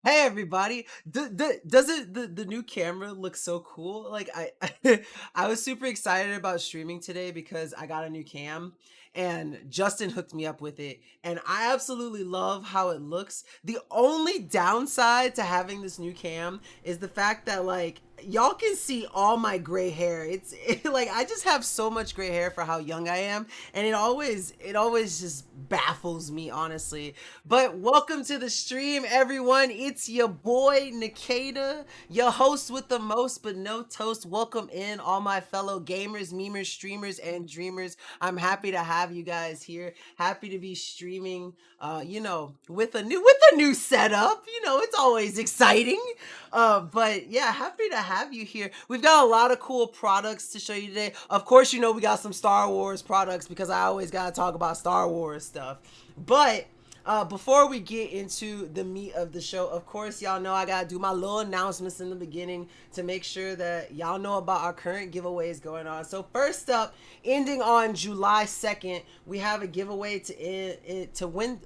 Hey everybody! Doesn't the new camera look so cool? Like I was super excited about streaming today because I got a new cam and Justin hooked me up with it and I absolutely love how it looks. The only downside to having this new cam is the fact that like y'all can see all my gray hair. Like I just have so much gray hair for how young I am and it always just baffles me honestly. But welcome to the stream, everyone. It's your boy Nkda, your host with the most but no toast. Welcome in all my fellow gamers, memers, streamers, and dreamers. I'm happy to have you guys here. Happy to be streaming. With a new setup. It's always exciting. But yeah, happy to have you here. We've got a lot of cool products to show you today. Of course, we got some Star Wars products because I always gotta talk about Star Wars stuff. But before we get into the meat of the show, of course, y'all know I gotta do my little announcements in the beginning to make sure that y'all know about our current giveaways going on. So first up, ending on July 2nd, we have a giveaway to win.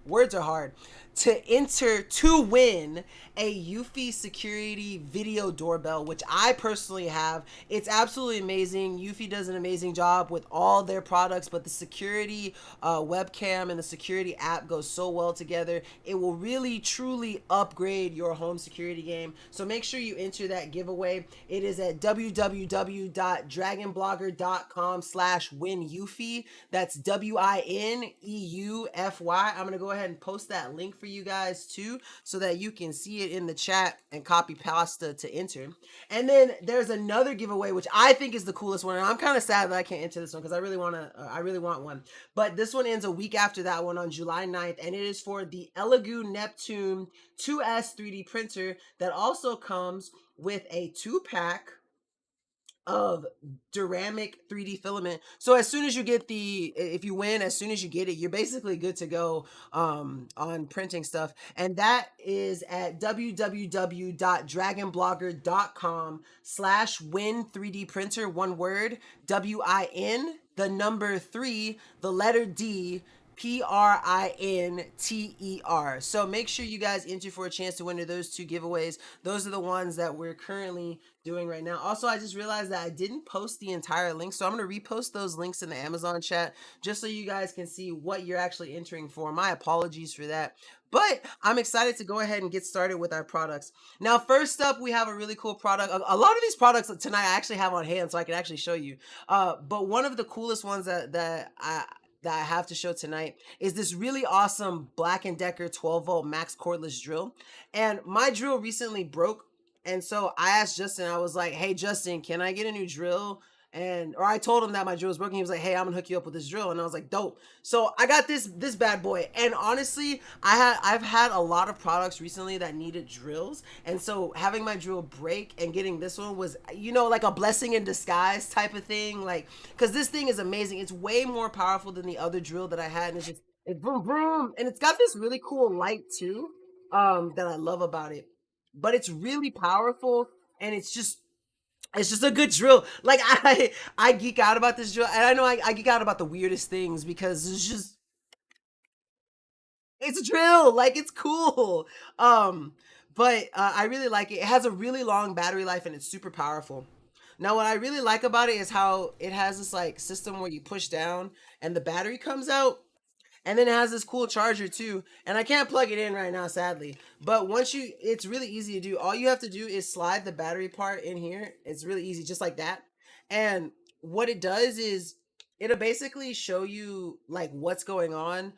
Words are hard. To enter to win a Eufy security video doorbell, which I personally have. It's absolutely amazing. Eufy does an amazing job with all their products, but the security webcam and the security app goes so well together. It will really truly upgrade your home security game. So make sure you enter that giveaway. It is at www.dragonblogger.com/wineufy. That's WINEUFY. I'm gonna go ahead and post that link for you guys too, so that you can see it in the chat and copy pasta to enter. And then there's another giveaway which I think is the coolest one, and I'm kind of sad that I can't enter this one because I really want one. But this one ends a week after that one on July 9th, and it is for the Elegoo Neptune 2S 3D printer that also comes with a 2-pack of ceramic 3D filament. So as soon as you get if you win, as soon as you get it, you're basically good to go on printing stuff. And that is at www.dragonblogger.com/win 3D printer, one word, WIN, the number 3, the letter D, PRINTER. So make sure you guys enter for a chance to win those two giveaways. Those are the ones that we're currently doing right now. Also, I just realized that I didn't post the entire link, so I'm going to repost those links in the Amazon chat just so you guys can see what you're actually entering for. My apologies for that. But I'm excited to go ahead and get started with our products. Now, first up, we have a really cool product. A lot of these products tonight I actually have on hand, so I can actually show you. But one of the coolest ones that I have to show tonight is this really awesome Black & Decker 12-volt max cordless drill. And my drill recently broke, and so I asked Justin, I was like, hey Justin, can I get a new drill? Or I told him that my drill was broken. He was like, hey, I'm gonna hook you up with this drill. And I was like, dope. So I got this bad boy. And honestly, I've had a lot of products recently that needed drills. And so having my drill break and getting this one was, like a blessing in disguise type of thing. Like, cause this thing is amazing. It's way more powerful than the other drill that I had. And it's boom, boom. And it's got this really cool light too, that I love about it. But it's really powerful, and it's just a good drill. Like I geek out about this drill, and I know I geek out about the weirdest things because it's a drill. Like it's cool. But I really like it. It has a really long battery life, and it's super powerful. Now, what I really like about it is how it has this like system where you push down and the battery comes out, and then it has this cool charger too. And I can't plug it in right now, sadly. But it's really easy to do. All you have to do is slide the battery part in here. It's really easy, just like that. And what it does is it'll basically show you like what's going on.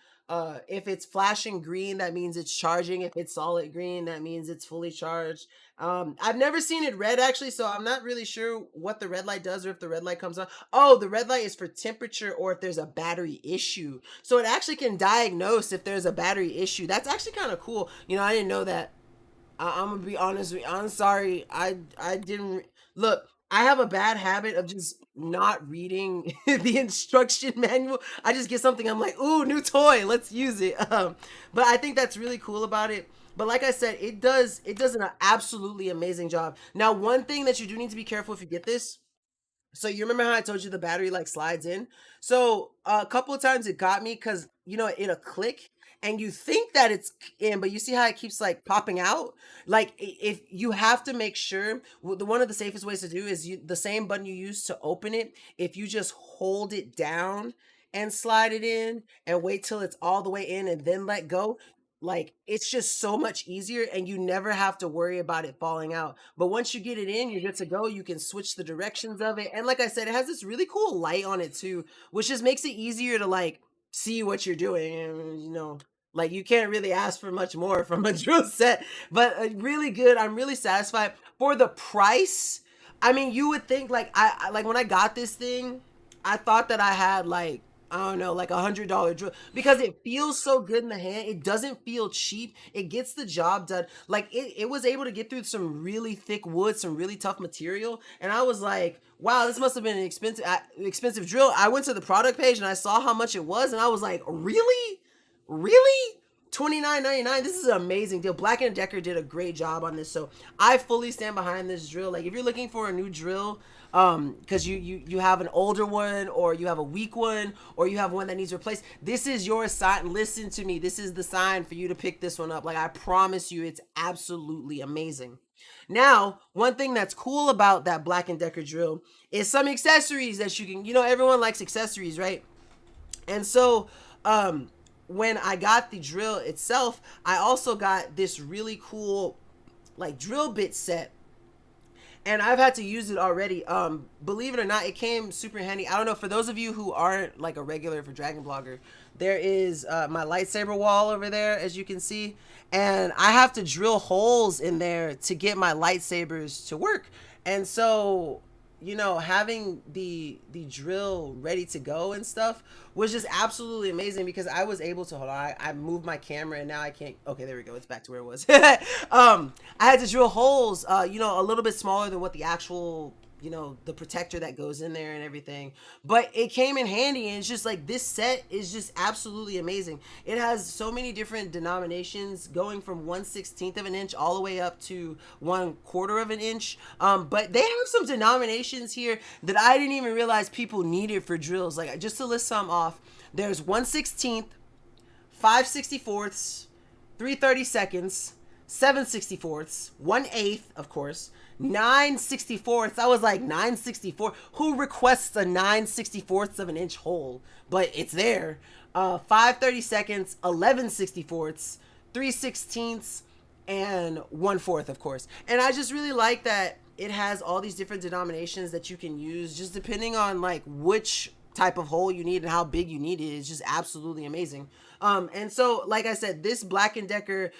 If it's flashing green, that means it's charging. If it's solid green, that means it's fully charged. I've never seen it red actually, so I'm not really sure what the red light does or if the red light comes on. Oh, the red light is for temperature or if there's a battery issue. So it actually can diagnose if there's a battery issue. That's actually kind of cool. I didn't know that. I'm gonna be honest with you. I'm sorry. I didn't look. I have a bad habit of just not reading the instruction manual. I just get something. I'm like, ooh, new toy. Let's use it. But I think that's really cool about it. But like I said, it does an absolutely amazing job. Now, one thing that you do need to be careful if you get this So you remember how I told you the battery like slides in? So a couple of times it got me because you know it'll click and you think that it's in, but you see how it keeps like popping out. Like if you have to make sure, the one of the safest ways to do is the same button you use to open it. If you just hold it down and slide it in and wait till it's all the way in and then let go, like it's just so much easier and you never have to worry about it falling out. But once you get it in, you're good to go. You can switch the directions of it. And like I said, it has this really cool light on it too, which just makes it easier to like see what you're doing. And, you know, like you can't really ask for much more from a drill set, but really good. I'm really satisfied for the price. I mean, you would think like I like when I got this thing, I thought that I had like I don't know, like $100 drill because it feels so good in the hand. It doesn't feel cheap. It gets the job done. Like it was able to get through some really thick wood, some really tough material. And I was like, wow, this must have been an expensive drill. I went to the product page and I saw how much it was. And I was like, really? Really? 29.99. This is an amazing deal. Black and Decker did a great job on this, so I fully stand behind this drill. Like if you're looking for a new drill, because you have an older one or you have a weak one or you have one that needs replaced, this is your sign. Listen to me, this is the sign for you to pick this one up. Like I promise you, it's absolutely amazing. Now, one thing that's cool about that Black and Decker drill is some accessories that you can, you know, everyone likes accessories, right? And so, when I got the drill itself, I also got this really cool like drill bit set, and I've had to use it already. Believe it or not, it came super handy. I don't know, for those of you who aren't like a regular for Dragon Blogger, there is my lightsaber wall over there, as you can see, and I have to drill holes in there to get my lightsabers to work. And so, you know, having the drill ready to go and stuff was just absolutely amazing because I was able to hold on. I moved my camera and now I can't. Okay, there we go. It's back to where it was. I had to drill holes, you know, a little bit smaller than what the actual, you know, the protector that goes in there and everything, but it came in handy. And it's just like this set is just absolutely amazing. It has so many different denominations going from 1/16 of an inch all the way up to 1/4 of an inch. But they have some denominations here that I didn't even realize people needed for drills. Like just to list some off, there's 1/16, 5/64, 3/32, 7/64, 1/8, of course, 9/64. I was like 9/64. Who requests a 9/64 of an inch hole? But it's there. 5/32, 11/64, 3/16, and 1/4, of course. And I just really like that it has all these different denominations that you can use just depending on like which type of hole you need and how big you need it. Is just absolutely amazing. And so, like I said, this Black and Decker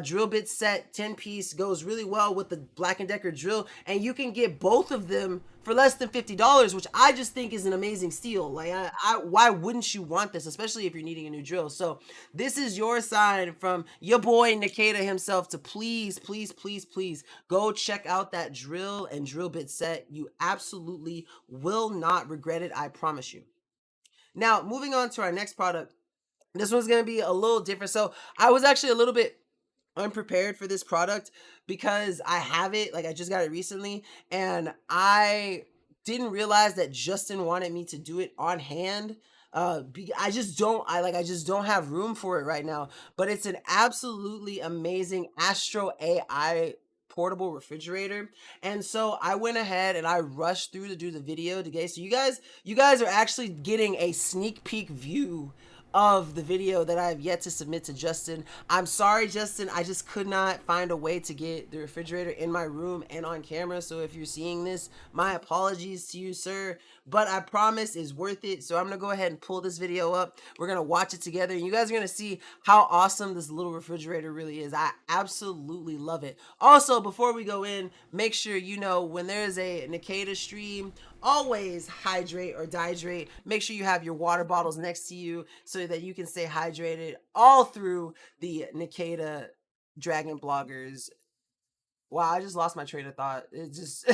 drill bit set 10 piece goes really well with the Black and Decker drill, and you can get both of them for less than $50, which I just think is an amazing steal. Like, why wouldn't you want this, especially if you're needing a new drill? So this is your sign from your boy Nkda himself to please, please, please, please go check out that drill and drill bit set. You absolutely will not regret it. I promise you. Now, moving on to our next product. This one's going to be a little different. So I was actually a little bit unprepared for this product because I have it, like I just got it recently, and I didn't realize that Justin wanted me to do it on hand. I just don't have room for it right now. But it's an absolutely amazing Astro AI portable refrigerator. And so I went ahead and I rushed through to do the video today. So you guys are actually getting a sneak peek view of the video that I have yet to submit to Justin. I'm sorry, Justin, I just could not find a way to get the refrigerator in my room and on camera. So if you're seeing this, my apologies to you, sir. But I promise it's worth it. So I'm gonna go ahead and pull this video up. We're gonna watch it together, and you guys are gonna see how awesome this little refrigerator really is. I absolutely love it. Also, before we go in, make sure you know when there's a Nkda stream, always hydrate or dehydrate. Make sure you have your water bottles next to you so that you can stay hydrated all through the Nkda Dragon Bloggers Wow, I just lost my train of thought. It just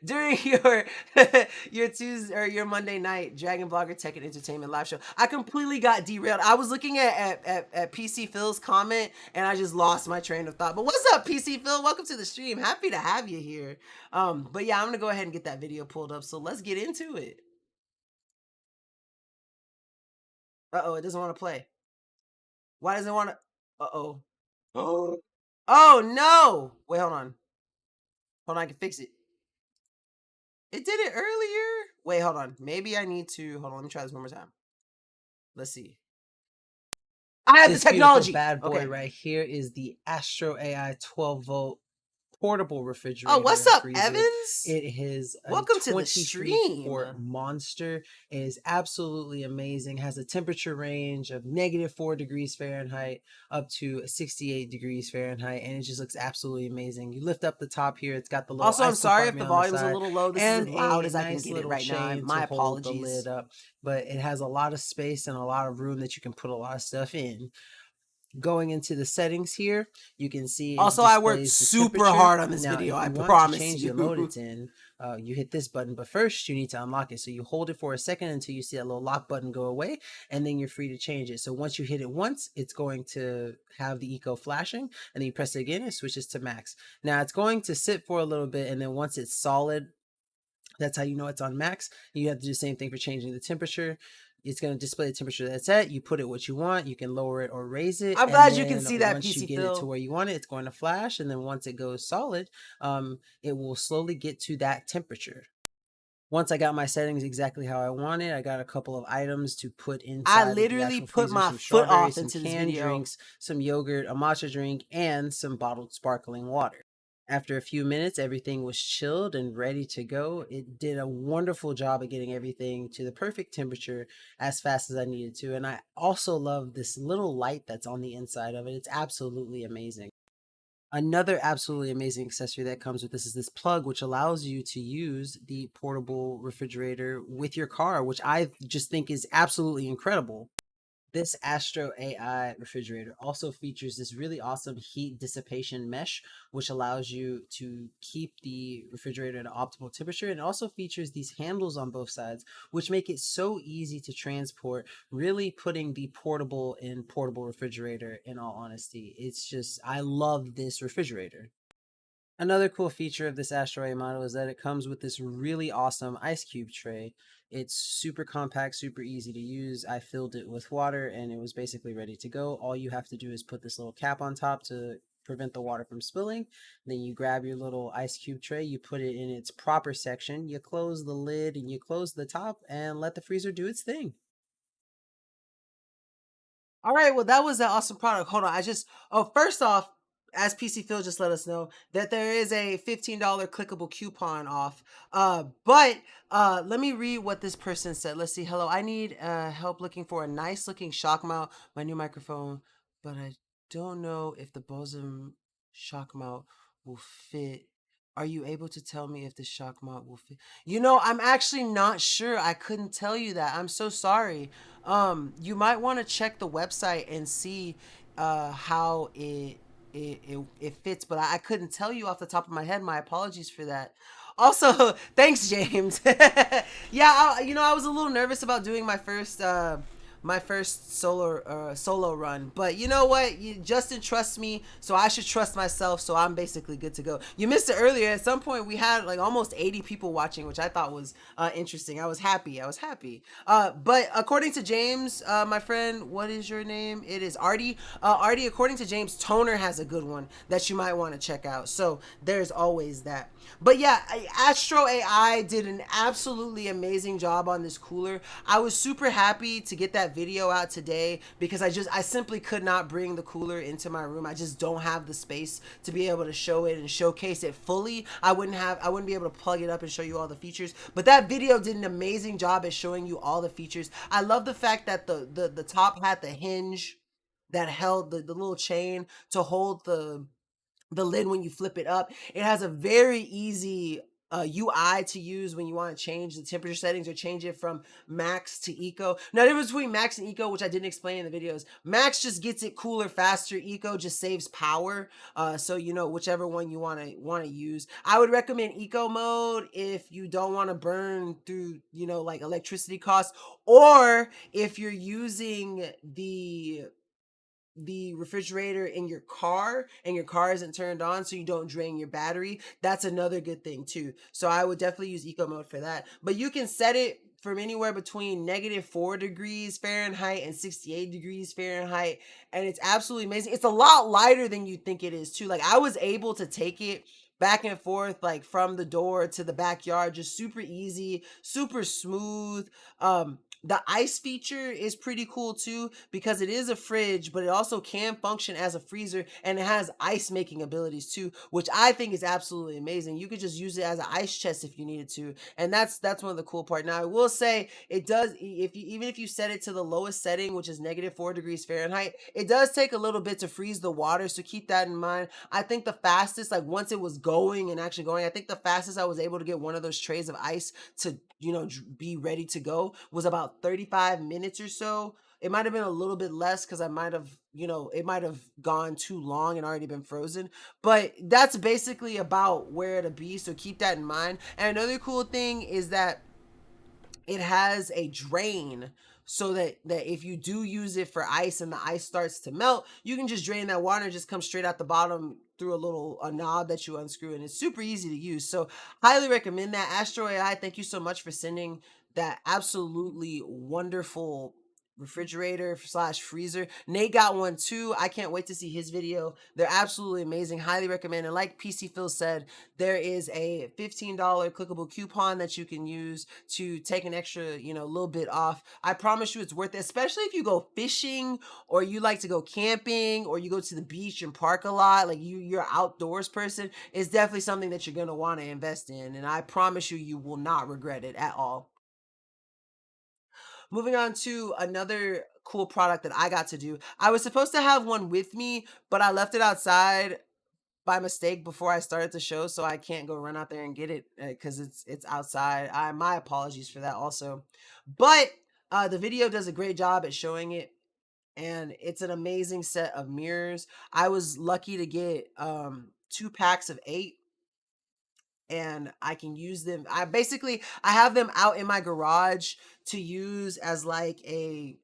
during your Tuesday or your Monday night Dragon Blogger Tech and Entertainment live show, I completely got derailed. I was looking at PC Phil's comment and I just lost my train of thought. But what's up, PC Phil? Welcome to the stream. Happy to have you here. But yeah, I'm gonna go ahead and get that video pulled up. So let's get into it. Uh-oh, it doesn't want to play. Why doesn't it want to? Uh-oh. Oh. Oh no! Wait, hold on. Hold on, I can fix it. It did it earlier. Wait, hold on. Maybe I need to hold on. Let me try this one more time. Let's see. I have this the technology. Bad boy okay. Right here is the Astro AI 12-volt portable refrigerator. Oh, what's up, Evans? It is welcome to the stream. Monster. It is absolutely amazing. Has a temperature range of -4 degrees Fahrenheit up to 68 degrees Fahrenheit, and it just looks absolutely amazing. You lift up the top here. It's got the little. Also, I'm sorry if the volume's a little low. This is as loud as I can get it right now. My apologies. The lid up, but it has a lot of space and a lot of room that you can put a lot of stuff in. Going into the settings here, you can see. Also, I worked super hard on this video. I promise you. Change the mode it's in. You hit this button, but first you need to unlock it. So you hold it for a second until you see that little lock button go away, and then you're free to change it. So once you hit it once, it's going to have the eco flashing, and then you press it again, it switches to max. Now it's going to sit for a little bit, and then once it's solid, that's how you know it's on max. You have to do the same thing for changing the temperature. It's going to display the temperature that's at. You put it what you want. You can lower it or raise it. I'm glad you can see that. Once you get it to where you want it, it's going to flash. And then once it goes solid, it will slowly get to that temperature. Once I got my settings exactly how I want it, I got a couple of items to put inside. I literally put my foot off into this video. Drinks, some yogurt, a matcha drink, and some bottled sparkling water. After a few minutes, everything was chilled and ready to go. It did a wonderful job of getting everything to the perfect temperature as fast as I needed to. And I also love this little light that's on the inside of it. It's absolutely amazing. Another absolutely amazing accessory that comes with this is this plug, which allows you to use the portable refrigerator with your car, which I just think is absolutely incredible. This Astro AI refrigerator also features this really awesome heat dissipation mesh, which allows you to keep the refrigerator at an optimal temperature. And it also features these handles on both sides, which make it so easy to transport, really putting the portable in portable refrigerator, in all honesty. It's just, I love this refrigerator. Another cool feature of this Astro AI model is that it comes with this really awesome ice cube tray. It's super compact, super easy to use. I filled it with water and it was basically ready to go. All you have to do is put this little cap on top to prevent the water from spilling. Then you grab your little ice cube tray, you put it in its proper section, you close the lid and you close the top and let the freezer do its thing. All right, well, that was an awesome product. Hold on, first off, as PC Phil just let us know that there is a $15 clickable coupon off. But let me read what this person said. Let's see. Hello, I need help looking for a nice looking shock mount, my new microphone, but I don't know if the Bosom shock mount will fit. Are you able to tell me if the shock mount will fit? You know, I'm actually not sure. I couldn't tell you that. I'm so sorry. You might want to check the website and see how it fits, but I couldn't tell you off the top of my head. My apologies for that. Also, thanks, James. Yeah, I was a little nervous about doing my first solo run, but you know what, Justin trusts me, so I should trust myself, so I'm basically good to go. You missed it earlier. At some point we had like almost 80 people watching, which I thought was interesting. I was happy. But according to James, my friend, what is your name? It is Artie. Artie, according to James, Toner has a good one that you might want to check out, so there's always that. But yeah, Astro AI did an absolutely amazing job on this cooler. I was super happy to get that video out today because I simply could not bring the cooler into my room. I just don't have the space to be able to show it and showcase it fully. I wouldn't be able to plug it up and show you all the features. But that video did an amazing job at showing you all the features. I love the fact that the top had the hinge that held the little chain to hold the lid when you flip it up. It has a very easy UI to use when you want to change the temperature settings or change it from max to eco. Now, the difference between max and eco, which I didn't explain in the videos, max just gets it cooler faster. Eco just saves power. So you know, whichever one you want to use. I would recommend eco mode if you don't want to burn through, you know, like electricity costs, or if you're using the refrigerator in your car and your car isn't turned on so you don't drain your battery. That's another good thing too. So I would definitely use eco mode for that. But you can set it from anywhere between -4 degrees Fahrenheit and 68 degrees Fahrenheit, and it's absolutely amazing. It's a lot lighter than you think it is too. Like, I was able to take it back and forth, like from the door to the backyard, just super easy, super smooth. The ice feature is pretty cool too, because it is a fridge, but it also can function as a freezer, and it has ice making abilities too, which I think is absolutely amazing. You could just use it as an ice chest if you needed to, and that's one of the cool part. Now, I will say it does, if you, even if you set it to the lowest setting, which is -4 degrees Fahrenheit, it does take a little bit to freeze the water, so keep that in mind. I think the fastest, like once it was going and actually going, I think the fastest I was able to get one of those trays of ice to, you know, be ready to go was about 35 minutes or so. It might have been a little bit less because I might have, you know, it might have gone too long and already been frozen. But that's basically about where to be. So keep that in mind. And another cool thing is that it has a drain, so that if you do use it for ice and the ice starts to melt, you can just drain that water and just come straight out the bottom through a knob that you unscrew, and it's super easy to use. So highly recommend that. Astro AI, thank you so much for sending that absolutely wonderful refrigerator slash freezer. Nate got one too. I can't wait to see his video. They're absolutely amazing. Highly recommend. And like PC Phil said, there is a $15 clickable coupon that you can use to take an extra, you know, little bit off. I promise you it's worth it, especially if you go fishing, or you like to go camping, or you go to the beach and park a lot, like you're an outdoors person. It's definitely something that you're going to want to invest in, and I promise you, you will not regret it at all. Moving on to another cool product that I got to do. I was supposed to have one with me, but I left it outside by mistake before I started the show, so I can't go run out there and get it because it's outside. My apologies for that also. But the video does a great job at showing it, and it's an amazing set of mirrors. I was lucky to get 2 packs of 8, and I can use them. I have them out in my garage to use as like a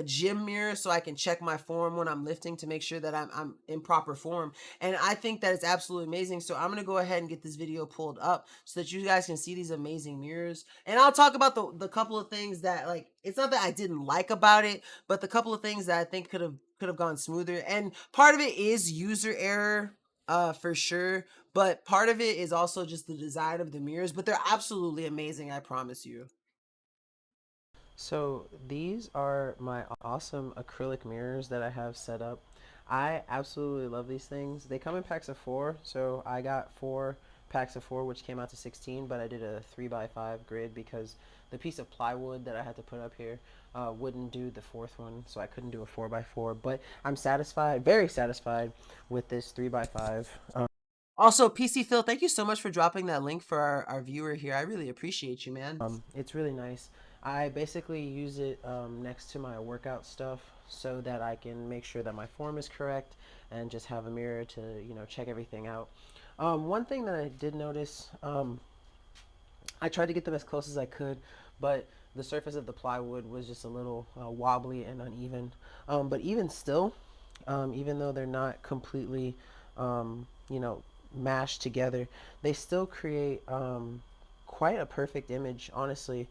gym mirror, so I can check my form when I'm lifting to make sure that I'm in proper form. And I think that it's absolutely amazing. So I'm gonna go ahead and get this video pulled up so that you guys can see these amazing mirrors. And I'll talk about the couple of things that, like, it's not that I didn't like about it, but the couple of things that I think could have gone smoother. And part of it is user error, for sure, but part of it is also just the design of the mirrors, but they're absolutely amazing, I promise you. So these are my awesome acrylic mirrors that I have set up. I absolutely love these things. They come in packs of 4, so I got 4 packs of 4, which came out to 16, but I did a 3x5 grid because the piece of plywood that I had to put up here wouldn't do the 4th one, so I couldn't do a 4x4. But I'm satisfied, very satisfied with this 3x5. Also, PC Phil, thank you so much for dropping that link for our viewer here. I really appreciate you, man. It's really nice. I basically use it next to my workout stuff so that I can make sure that my form is correct and just have a mirror to, you know, check everything out. One thing that I did notice, I tried to get them as close as I could, but the surface of the plywood was just a little wobbly and uneven. But even still, even though they're not completely, you know, mashed together, they still create quite a perfect image, honestly.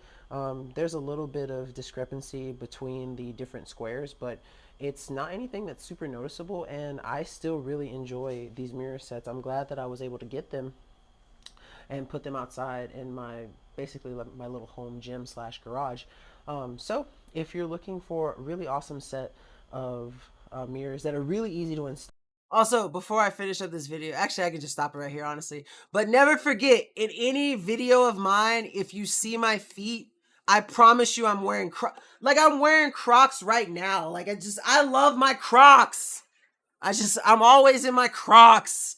There's a little bit of discrepancy between the different squares, but it's not anything that's super noticeable, and I still really enjoy these mirror sets. I'm glad that I was able to get them and put them outside in my basically my little home gym slash garage. So if you're looking for a really awesome set of mirrors that are really easy to install. Also, before I finish up this video, actually I can just stop it right here, honestly. But never forget, in any video of mine, if you see my feet, I promise you I'm wearing like I'm wearing Crocs right now. Like I love my Crocs. I'm always in my Crocs.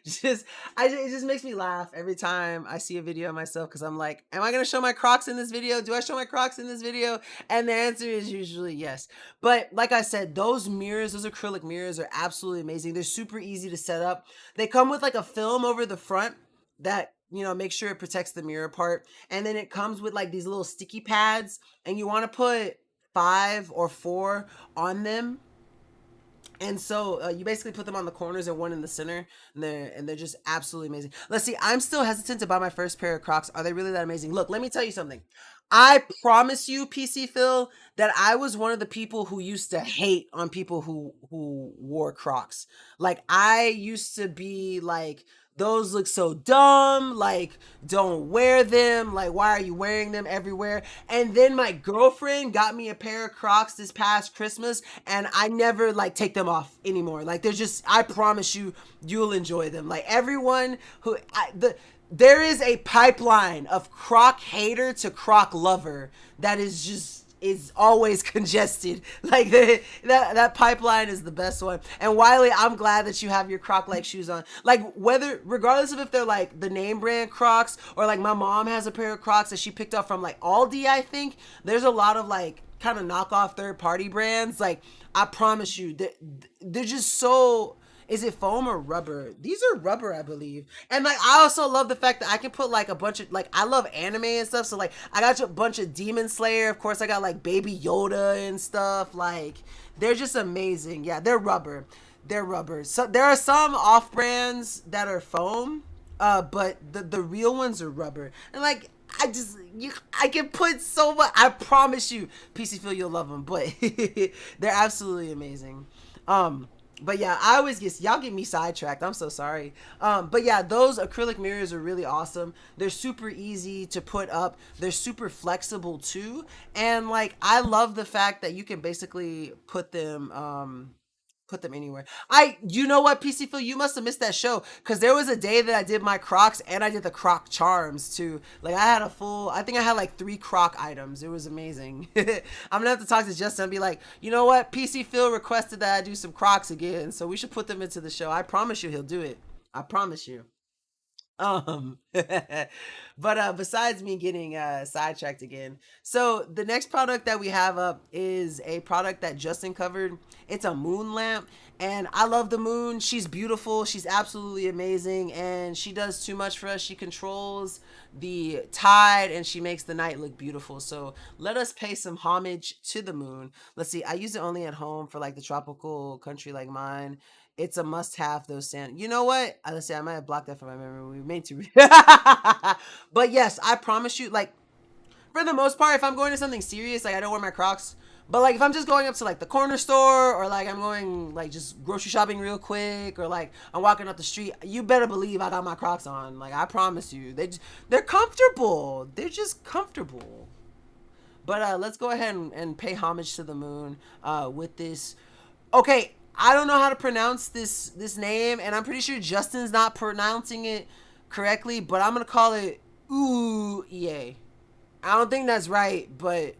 just it just makes me laugh every time I see a video of myself because I'm like, am I gonna show my Crocs in this video? Do I show my Crocs in this video? And the answer is usually yes. But like I said, those mirrors, those acrylic mirrors are absolutely amazing. They're super easy to set up. They come with like a film over the front that make sure it protects the mirror part. And then it comes with like these little sticky pads, and you want to put 5 or 4 on them, and so you basically put them on the corners and one in the center, and they're just absolutely amazing. Let's see, I'm still hesitant to buy my first pair of Crocs. Are they really that amazing? Look, let me tell you something. I promise you, PC Phil, that I was one of the people who used to hate on people who wore Crocs. Like I used to be like, those look so dumb, like don't wear them, like why are you wearing them everywhere? And then my girlfriend got me a pair of Crocs this past Christmas, and I never like take them off anymore. Like they're just, I promise you, you'll enjoy them. Like everyone there is a pipeline of Croc hater to Croc lover that is always congested. Like that pipeline is the best one. And Wiley, I'm glad that you have your Croc like shoes on. Like whether regardless of if they're like the name brand Crocs, or like my mom has a pair of Crocs that she picked up from like Aldi, I think. There's a lot of like kind of knockoff third party brands. Like I promise you that they're just so, is it foam or rubber? These are rubber, I believe. And like I also love the fact that I can put like a bunch of, like, I love anime and stuff. So like I got a bunch of Demon Slayer. Of course I got like Baby Yoda and stuff. Like they're just amazing. Yeah, they're rubber. They're rubber. So there are some off brands that are foam, but the real ones are rubber. And like I can put so much. I promise you, PC Phil, you'll love them. But they're absolutely amazing. But yeah, I always y'all get me sidetracked. I'm so sorry. But yeah, those acrylic mirrors are really awesome. They're super easy to put up. They're super flexible too. And like I love the fact that you can basically put them anywhere. You know what, PC Phil, you must have missed that show, because there was a day that I did my Crocs and I did the Croc charms too. Like I think I had like 3 Croc items. It was amazing. I'm gonna have to talk to Justin and be like, you know what, PC Phil requested that I do some Crocs again, so we should put them into the show. I promise you he'll do it. I promise you. But besides me getting sidetracked again, so the next product that we have up is a product that Justin covered. It's a moon lamp, and I love the moon. She's beautiful. She's absolutely amazing, and she does too much for us. She controls the tide, and she makes the night look beautiful. So let us pay some homage to the moon. Let's see. I use it only at home for like the tropical country like mine. It's a must-have, those sand. You know what? Let's see. I might have blocked that from my memory. We made to. But yes, I promise you. Like for the most part, if I'm going to something serious, like I don't wear my Crocs. But like if I'm just going up to like the corner store, or like I'm going like just grocery shopping real quick, or like I'm walking up the street, you better believe I got my Crocs on. Like I promise you, they're comfortable. They're just comfortable. But let's go ahead and pay homage to the moon with this. Okay, I don't know how to pronounce this name, and I'm pretty sure Justin's not pronouncing it correctly, but I'm gonna call it Ooh EA. I don't think that's right, but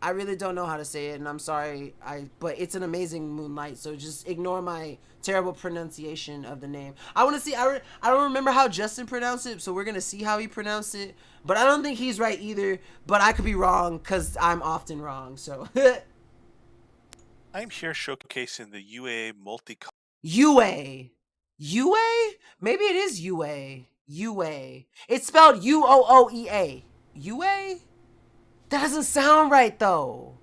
I really don't know how to say it, and I'm sorry. But it's an amazing moonlight, so just ignore my terrible pronunciation of the name. I want to see. I don't remember how Justin pronounced it, so we're gonna see how he pronounced it. But I don't think he's right either. But I could be wrong, because I'm often wrong. So I'm here showcasing the UA multicolor. UA, UA. Maybe it is UA. UA. It's spelled UOOEA. UA. That doesn't sound right though.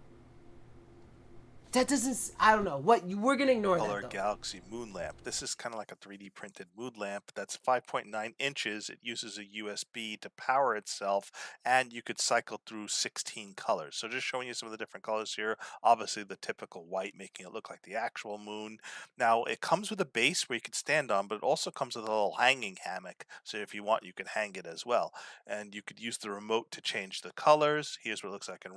That doesn't. I don't know what we're gonna ignore that though. Galaxy moon lamp. This is kind of like a 3D printed moon lamp that's 5.9 inches. It uses a USB to power itself, and you could cycle through 16 colors. So just showing you some of the different colors here. Obviously the typical white, making it look like the actual moon. Now it comes with a base where you can stand on, but it also comes with a little hanging hammock. So if you want, you can hang it as well. And you could use the remote to change the colors. Here's what it looks like in.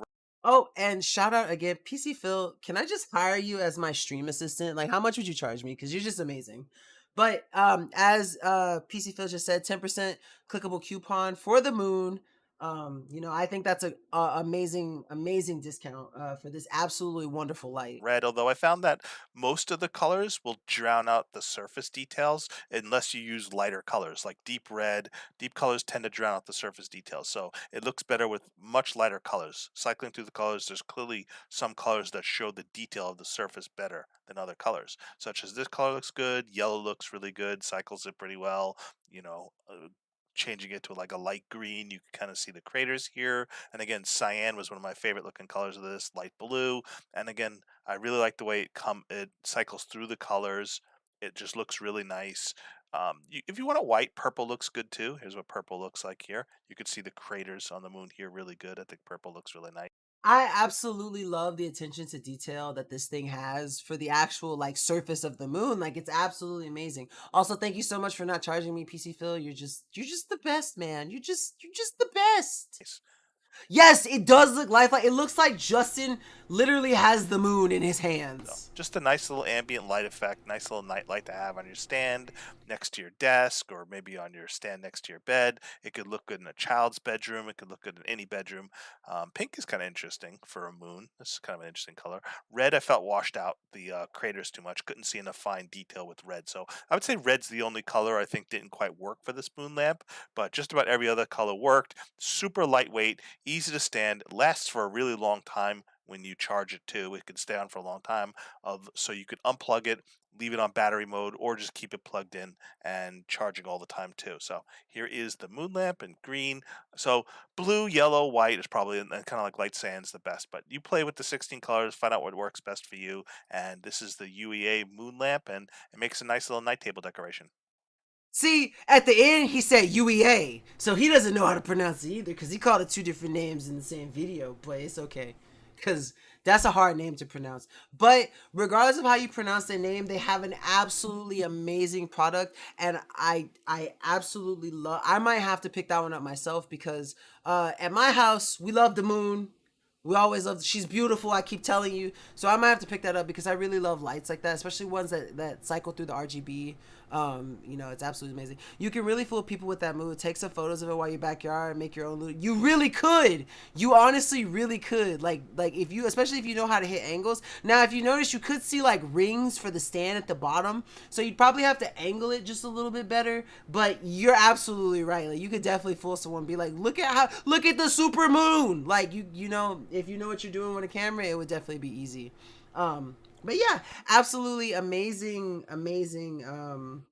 Oh, and shout out again, PC Phil. Can I just hire you as my stream assistant? Like, how much would you charge me? Because you're just amazing. But as PC Phil just said, 10% clickable coupon for the moon. I think that's a amazing, amazing discount for this absolutely wonderful light. Red, although I found that most of the colors will drown out the surface details unless you use lighter colors like deep red. Deep colors tend to drown out the surface details, so it looks better with much lighter colors. Cycling through the colors, there's clearly some colors that show the detail of the surface better than other colors, such as this color looks good, yellow looks really good, cycles it pretty well. You know, changing it to like a light green, you can kind of see the craters here. And again, cyan was one of my favorite looking colors of this, light blue. And again, I really like the way it cycles through the colors. It just looks really nice. If you want a white, purple looks good too. Here's what purple looks like here. You can see the craters on the moon here really good. I think purple looks really nice. I absolutely love the attention to detail that this thing has for the actual like surface of the moon. Like it's absolutely amazing. Also, thank you so much for not charging me, PC Phil. You're just the best, man. You're just the best. Yes, it does look lifelike. It looks like Justin literally has the moon in his So hands. just a nice little ambient light effect, nice little night light to have on your stand next to your desk, or maybe on your stand next to your bed. It could look good in a child's bedroom. It could look good in any bedroom. Pink is kind of interesting for a moon. This is kind of an interesting color. Red, I felt washed out the craters too much. Couldn't see enough fine detail with red. So I would say red's the only color I think didn't quite work for this moon lamp, but just about every other color worked. Super lightweight, easy to stand, lasts for a really long time when you charge it too. It can stay on for a long time. So you could unplug it, leave it on battery mode, or just keep it plugged in and charging all the time too. So here is the moon lamp in green. So blue, yellow, white is probably and kind of like light sand's the best. But you play with the 16 colors, find out what works best for you. And this is the UEA moon lamp, and it makes a nice little night table decoration. See, at the end he said UEA, so he doesn't know how to pronounce it either because he called it two different names in the same video. But it's okay, because that's a hard name to pronounce. But regardless of how you pronounce their name, they have an absolutely amazing product, and I absolutely love. I might have to pick that one up myself because at my house we love the moon. We always love. She's beautiful. I keep telling you. So I might have to pick that up because I really love lights like that, especially ones that cycle through the RGB. It's absolutely amazing. You can really fool people with that move. Take some photos of it while you're backyard, make your own loot. You really could. You honestly really could. Like if you, especially if you know how to hit angles. Now, if you notice, you could see like rings for the stand at the bottom, so you'd probably have to angle it just a little bit better. But you're absolutely right. Like you could definitely fool someone. Be like, look at the super moon. Like if you know what you're doing with a camera, it would definitely be easy. But yeah, absolutely amazing, amazing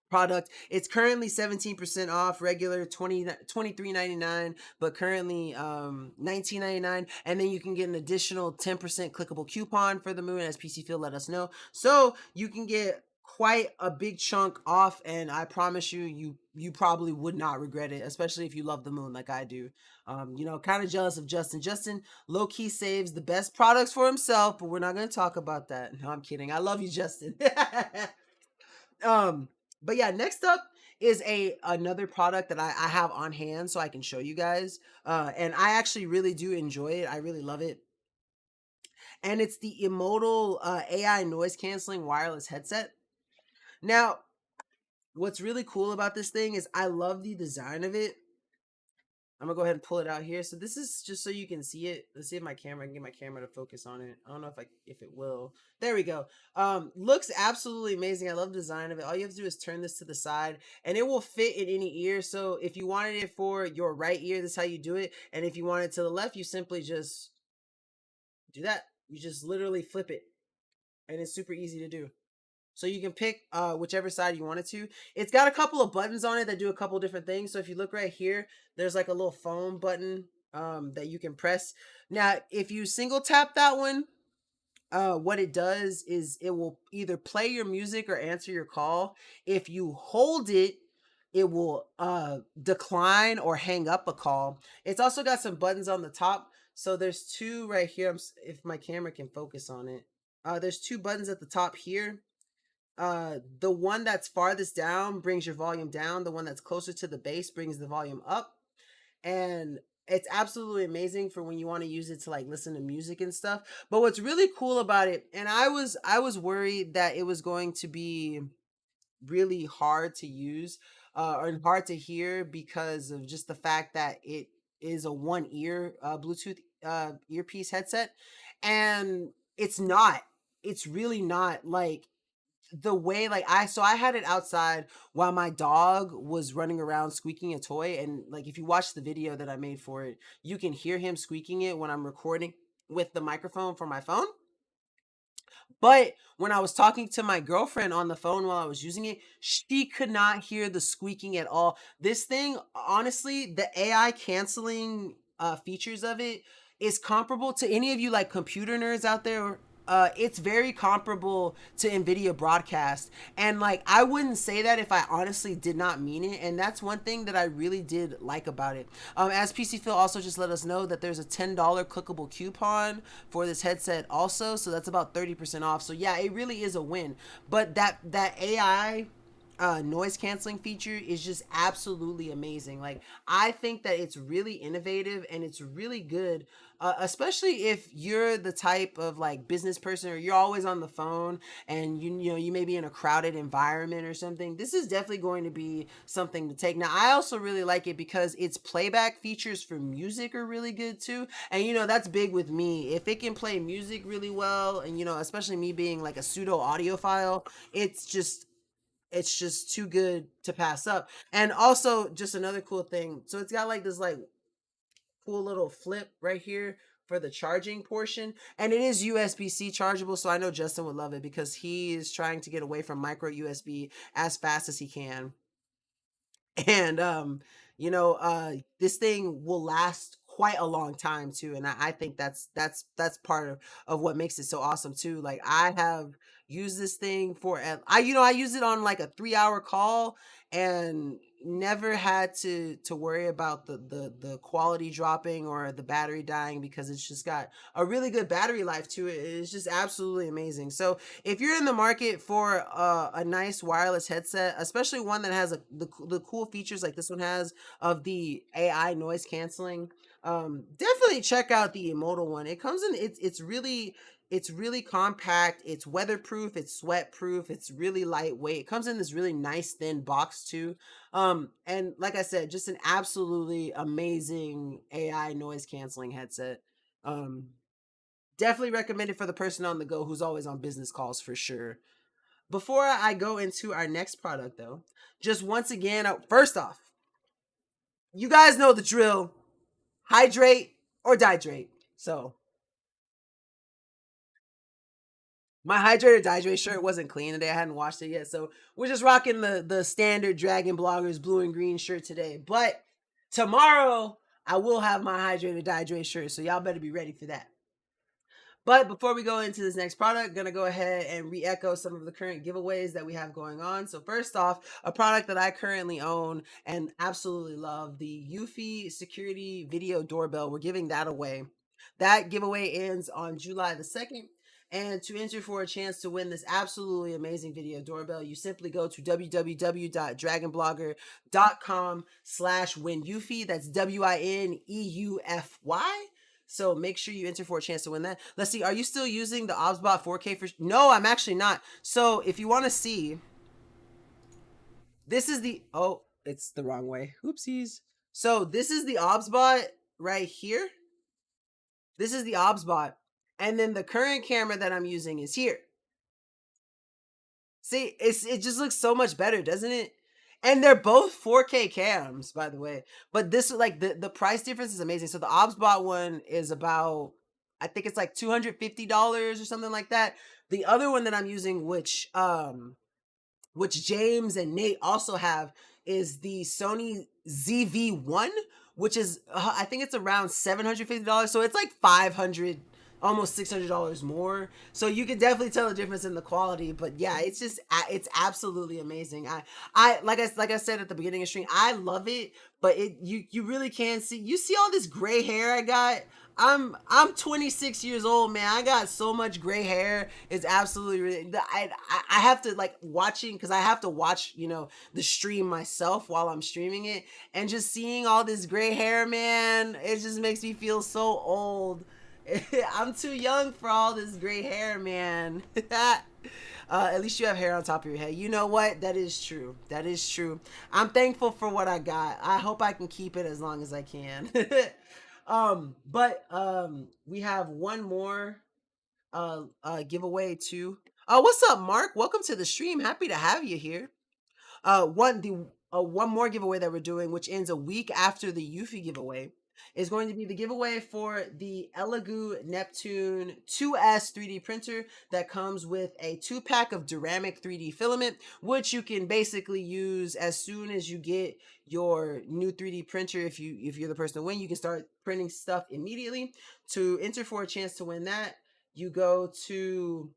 product. It's currently 17% off, regular 23.99, but currently 19.99, and then you can get an additional 10% clickable coupon for the moon, as PC Field let us know. So you can get quite a big chunk off, and I promise you probably would not regret it, especially if you love the moon like I do. Kind of jealous of Justin. Justin low key saves the best products for himself, but we're not going to talk about that. No, I'm kidding. I love you, Justin. um but yeah, next up is a another product that I have on hand so I can show you guys, and I actually really do enjoy it. I really love it, and it's the Emodal AI noise canceling wireless headset. Now, what's really cool about this thing is I love the design of it. I'm gonna go ahead and pull it out here. So this is just so you can see it. Let's see if my camera I can get my camera to focus on it. I don't know if it will. There we go. Looks absolutely amazing. I love the design of it. All you have to do is turn this to the side and it will fit in any ear. So if you wanted it for your right ear, this is how you do it. And if you want it to the left, you simply just do that. You just literally flip it. And it's super easy to do. So you can pick whichever side you want it to. It's got a couple of buttons on it that do a couple different things. So if you look right here, there's like a little phone button that you can press. Now, if you single tap that one, what it does is it will either play your music or answer your call. If you hold it, it will decline or hang up a call. It's also got some buttons on the top. So there's two right here. If my camera can focus on it, there's two buttons at the top here. The one that's farthest down brings your volume down. The one that's closer to the base brings the volume up. And it's absolutely amazing for when you want to use it to like listen to music and stuff. But what's really cool about it, and I was worried that it was going to be really hard to use or hard to hear because of just the fact that is a one ear Bluetooth earpiece headset, and it's not. It's really not like the way like I had it outside while my dog was running around squeaking a toy, and like if you watch the video that I made for it, you can hear him squeaking it when I'm recording with the microphone from my phone. But when I was talking to my girlfriend on the phone while I was using it, she could not hear the squeaking at all. This thing, honestly, the AI canceling features of it is comparable to any of you like computer nerds out there. It's very comparable to NVIDIA broadcast. And like, I wouldn't say that if I honestly did not mean it. And that's one thing that I really did like about it. As PC Phil also just let us know that there's a $10 clickable coupon for this headset also. So that's about 30% off. So yeah, it really is a win. But that AI noise canceling feature is just absolutely amazing. Like, I think that it's really innovative and it's really good, especially if you're the type of like business person or you're always on the phone and you know you may be in a crowded environment or something. This is definitely going to be something to take. Now, I also really like it because its playback features for music are really good too. And you know that's big with me. If it can play music really well, and you know especially me being like a pseudo audiophile, it's just too good to pass up. And also just another cool thing, so it's got like this like cool little flip right here for the charging portion, and it is USB-C chargeable, so I know Justin would love it because he is trying to get away from micro USB as fast as he can. And you know this thing will last quite a long time too, and I think that's part of what makes it so awesome too. Like, I have used this thing for I you know I use it on like a 3 hour call and never had to worry about the quality dropping or the battery dying because it's just got a really good battery life to it. It's just absolutely amazing. So if you're in the market for a nice wireless headset, especially one that has the cool features like this one has of the AI noise canceling, definitely check out the Emotal one. It comes in it's really compact, it's weatherproof, it's sweat proof, it's really lightweight. It comes in this really nice thin box too. And like I said, just an absolutely amazing AI noise canceling headset. Um, Definitely recommended for the person on the go who's always on business calls for sure. Before I go into our next product though, just once again, first off, you guys know the drill. Hydrate or dihydrate. So my hydrate or dihydrate shirt wasn't clean today. I hadn't washed it yet. So we're just rocking the standard Dragon Bloggers blue and green shirt today. But tomorrow I will have my hydrate or dihydrate shirt. So y'all better be ready for that. But before we go into this next product, gonna go ahead and re-echo some of the current giveaways that we have going on. So first off, a product that I currently own and absolutely love, the Eufy Security Video Doorbell. We're giving that away. That giveaway ends on July the 2nd. And to enter for a chance to win this absolutely amazing video doorbell, you simply go to www.dragonblogger.com/win Eufy. That's WINEUFY. So make sure you enter for a chance to win that. Let's see. Are you still using the OBSBot 4K for? No, I'm actually not. So if you want to see, this is the. Oh, it's the wrong way. Oopsies. So this is the OBSBot right here. This is the OBSBot, and then the current camera that I'm using is here. See, it just looks so much better, doesn't it? And they're both 4K cams, by the way. But this like the price difference is amazing. So the OBSBot one is about, I think it's like $250 or something like that. The other one that I'm using, which James and Nate also have, is the Sony ZV-1, which is I think it's around $750. So it's like 500, almost $600 more. So you can definitely tell the difference in the quality. But yeah, it's just it's absolutely amazing. I like I said at the beginning of the stream, I love it. But you really can see, you see all this gray hair I got. I'm 26 years old, man. I got so much gray hair. It's absolutely really. I have to like watching, because I have to watch the stream myself while I'm streaming it, and just seeing all this gray hair, man, it just makes me feel so old. I'm too young for all this gray hair, man. At least you have hair on top of your head. You know what? That is true. That is true. I'm thankful for what I got. I hope I can keep it as long as I can. But we have one more giveaway too. What's up, Mark? Welcome to the stream. Happy to have you here. One more giveaway that we're doing, which ends a week after the Yuffie giveaway, is going to be the giveaway for the Elegoo Neptune 2S 3D printer that comes with a 2-pack of Duramic 3D filament, which you can basically use as soon as you get your new 3D printer. If you're the person to win, you can start printing stuff immediately. To enter for a chance to win that, you go to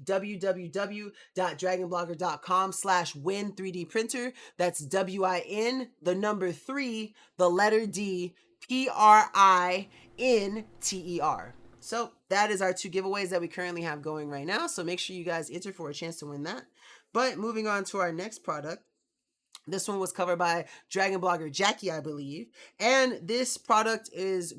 www.dragonblogger.com/win 3D printer. That's WIN, the number 3, the letter D, PRINTER. So that is our 2 giveaways that we currently have going right now. So make sure you guys enter for a chance to win that. But moving on to our next product. This one was covered by Dragon Blogger Jackie, I believe. And this product is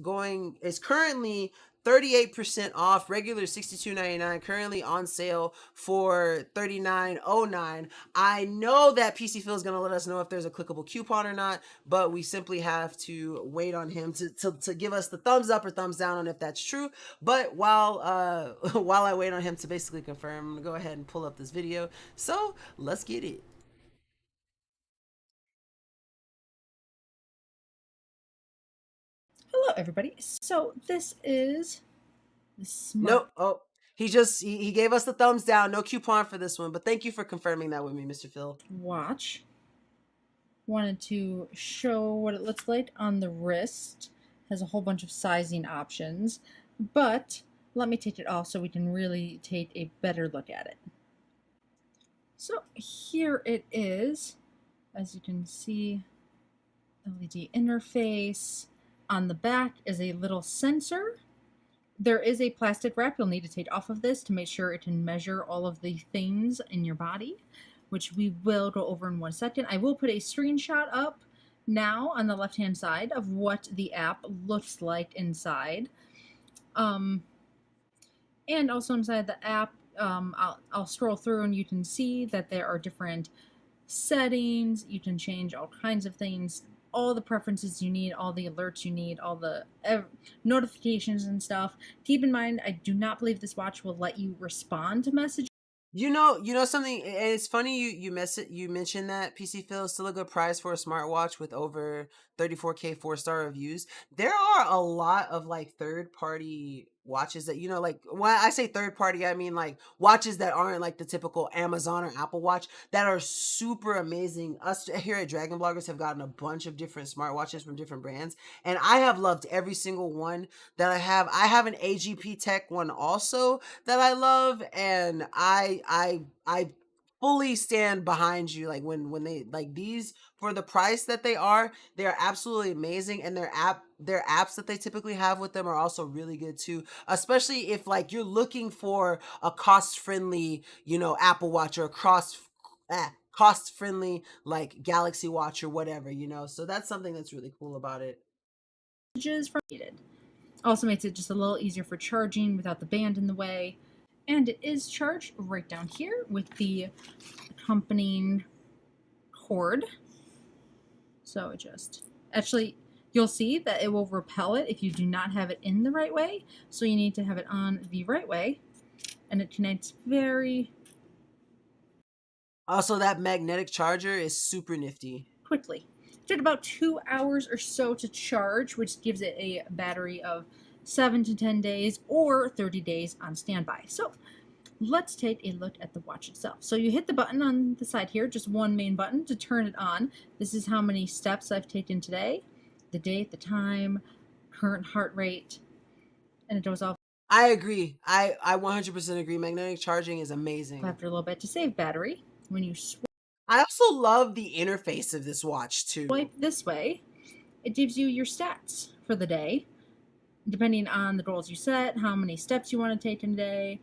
currently 38% off, regular $62.99, currently on sale for $39.09. I know that PC Phil is going to let us know if there's a clickable coupon or not, but we simply have to wait on him to give us the thumbs up or thumbs down on if that's true. But while while I wait on him to basically confirm, I'm going to go ahead and pull up this video. So let's get it. Hello, everybody. So this is the No, smart oh, he gave us the thumbs down. No coupon for this one, but thank you for confirming that with me, Mr. Phil. watch. Wanted to show what it looks like on the wrist. Has a whole bunch of sizing options, but let me take it off so we can really take a better look at it. So here it is. As you can see, LED interface. On the back is a little sensor. There is a plastic wrap you'll need to take off of this to make sure it can measure all of the things in your body, which we will go over in 1 second. I will put a screenshot up now on the left-hand side of what the app looks like inside. And also inside the app, I'll scroll through and you can see that there are different settings. You can change all kinds of things, all the preferences you need, all the alerts you need, all the notifications and stuff. Keep in mind, I do not believe this watch will let you respond to messages. You know something, and it's funny you mentioned that PC Phil is still a good price for a smartwatch with over 34K 4-star reviews. There are a lot of like third-party watches that, like when I say third party, I mean like watches that aren't like the typical Amazon or Apple Watch that are super amazing. Us here at Dragon Bloggers have gotten a bunch of different smartwatches from different brands, and I have loved every single one that I have. I have an AGP Tech one also that I love, and I fully stand behind you. Like when they like these, for the price that they are absolutely amazing, and their apps that they typically have with them are also really good too, especially if like you're looking for a cost-friendly, Apple Watch, or a cost-friendly like Galaxy Watch or whatever, so that's something that's really cool about it. From needed. Also makes it just a little easier for charging without the band in the way. And it is charged right down here with the accompanying cord. So it just, actually, you'll see that it will repel it if you do not have it in the right way. So you need to have it on the right way. And it connects very Also, that magnetic charger is super nifty. quickly. It took about 2 hours or so to charge, which gives it a battery of 7 to 10 days or 30 days on standby. So let's take a look at the watch itself. So you hit the button on the side here, just one main button to turn it on. This is how many steps I've taken today, the date, the time, current heart rate, and it goes off. I agree. I 100% agree. Magnetic charging is amazing. After a little bit to save battery. When you I also love the interface of this watch too. swipe this way, it gives you your stats for the day, depending on the goals you set, how many steps you want to take in a day,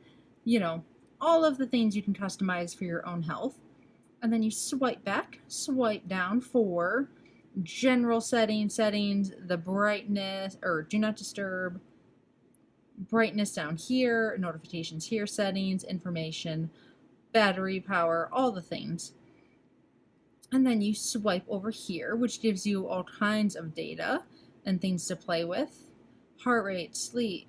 all of the things you can customize for your own health. And then you swipe back, swipe down for general settings, the brightness, or do not disturb, brightness down here, notifications here, settings, information, battery power, all the things. And then you swipe over here, which gives you all kinds of data and things to play with. Heart rate, sleep.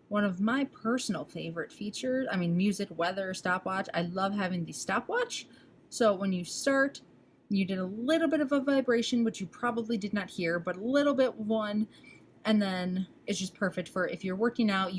One of my personal favorite features, I mean, music, weather, stopwatch. I love having the stopwatch. So when you start, you did a little bit of a vibration, which you probably did not hear, but a little bit one. And then it's just perfect for if you're working out.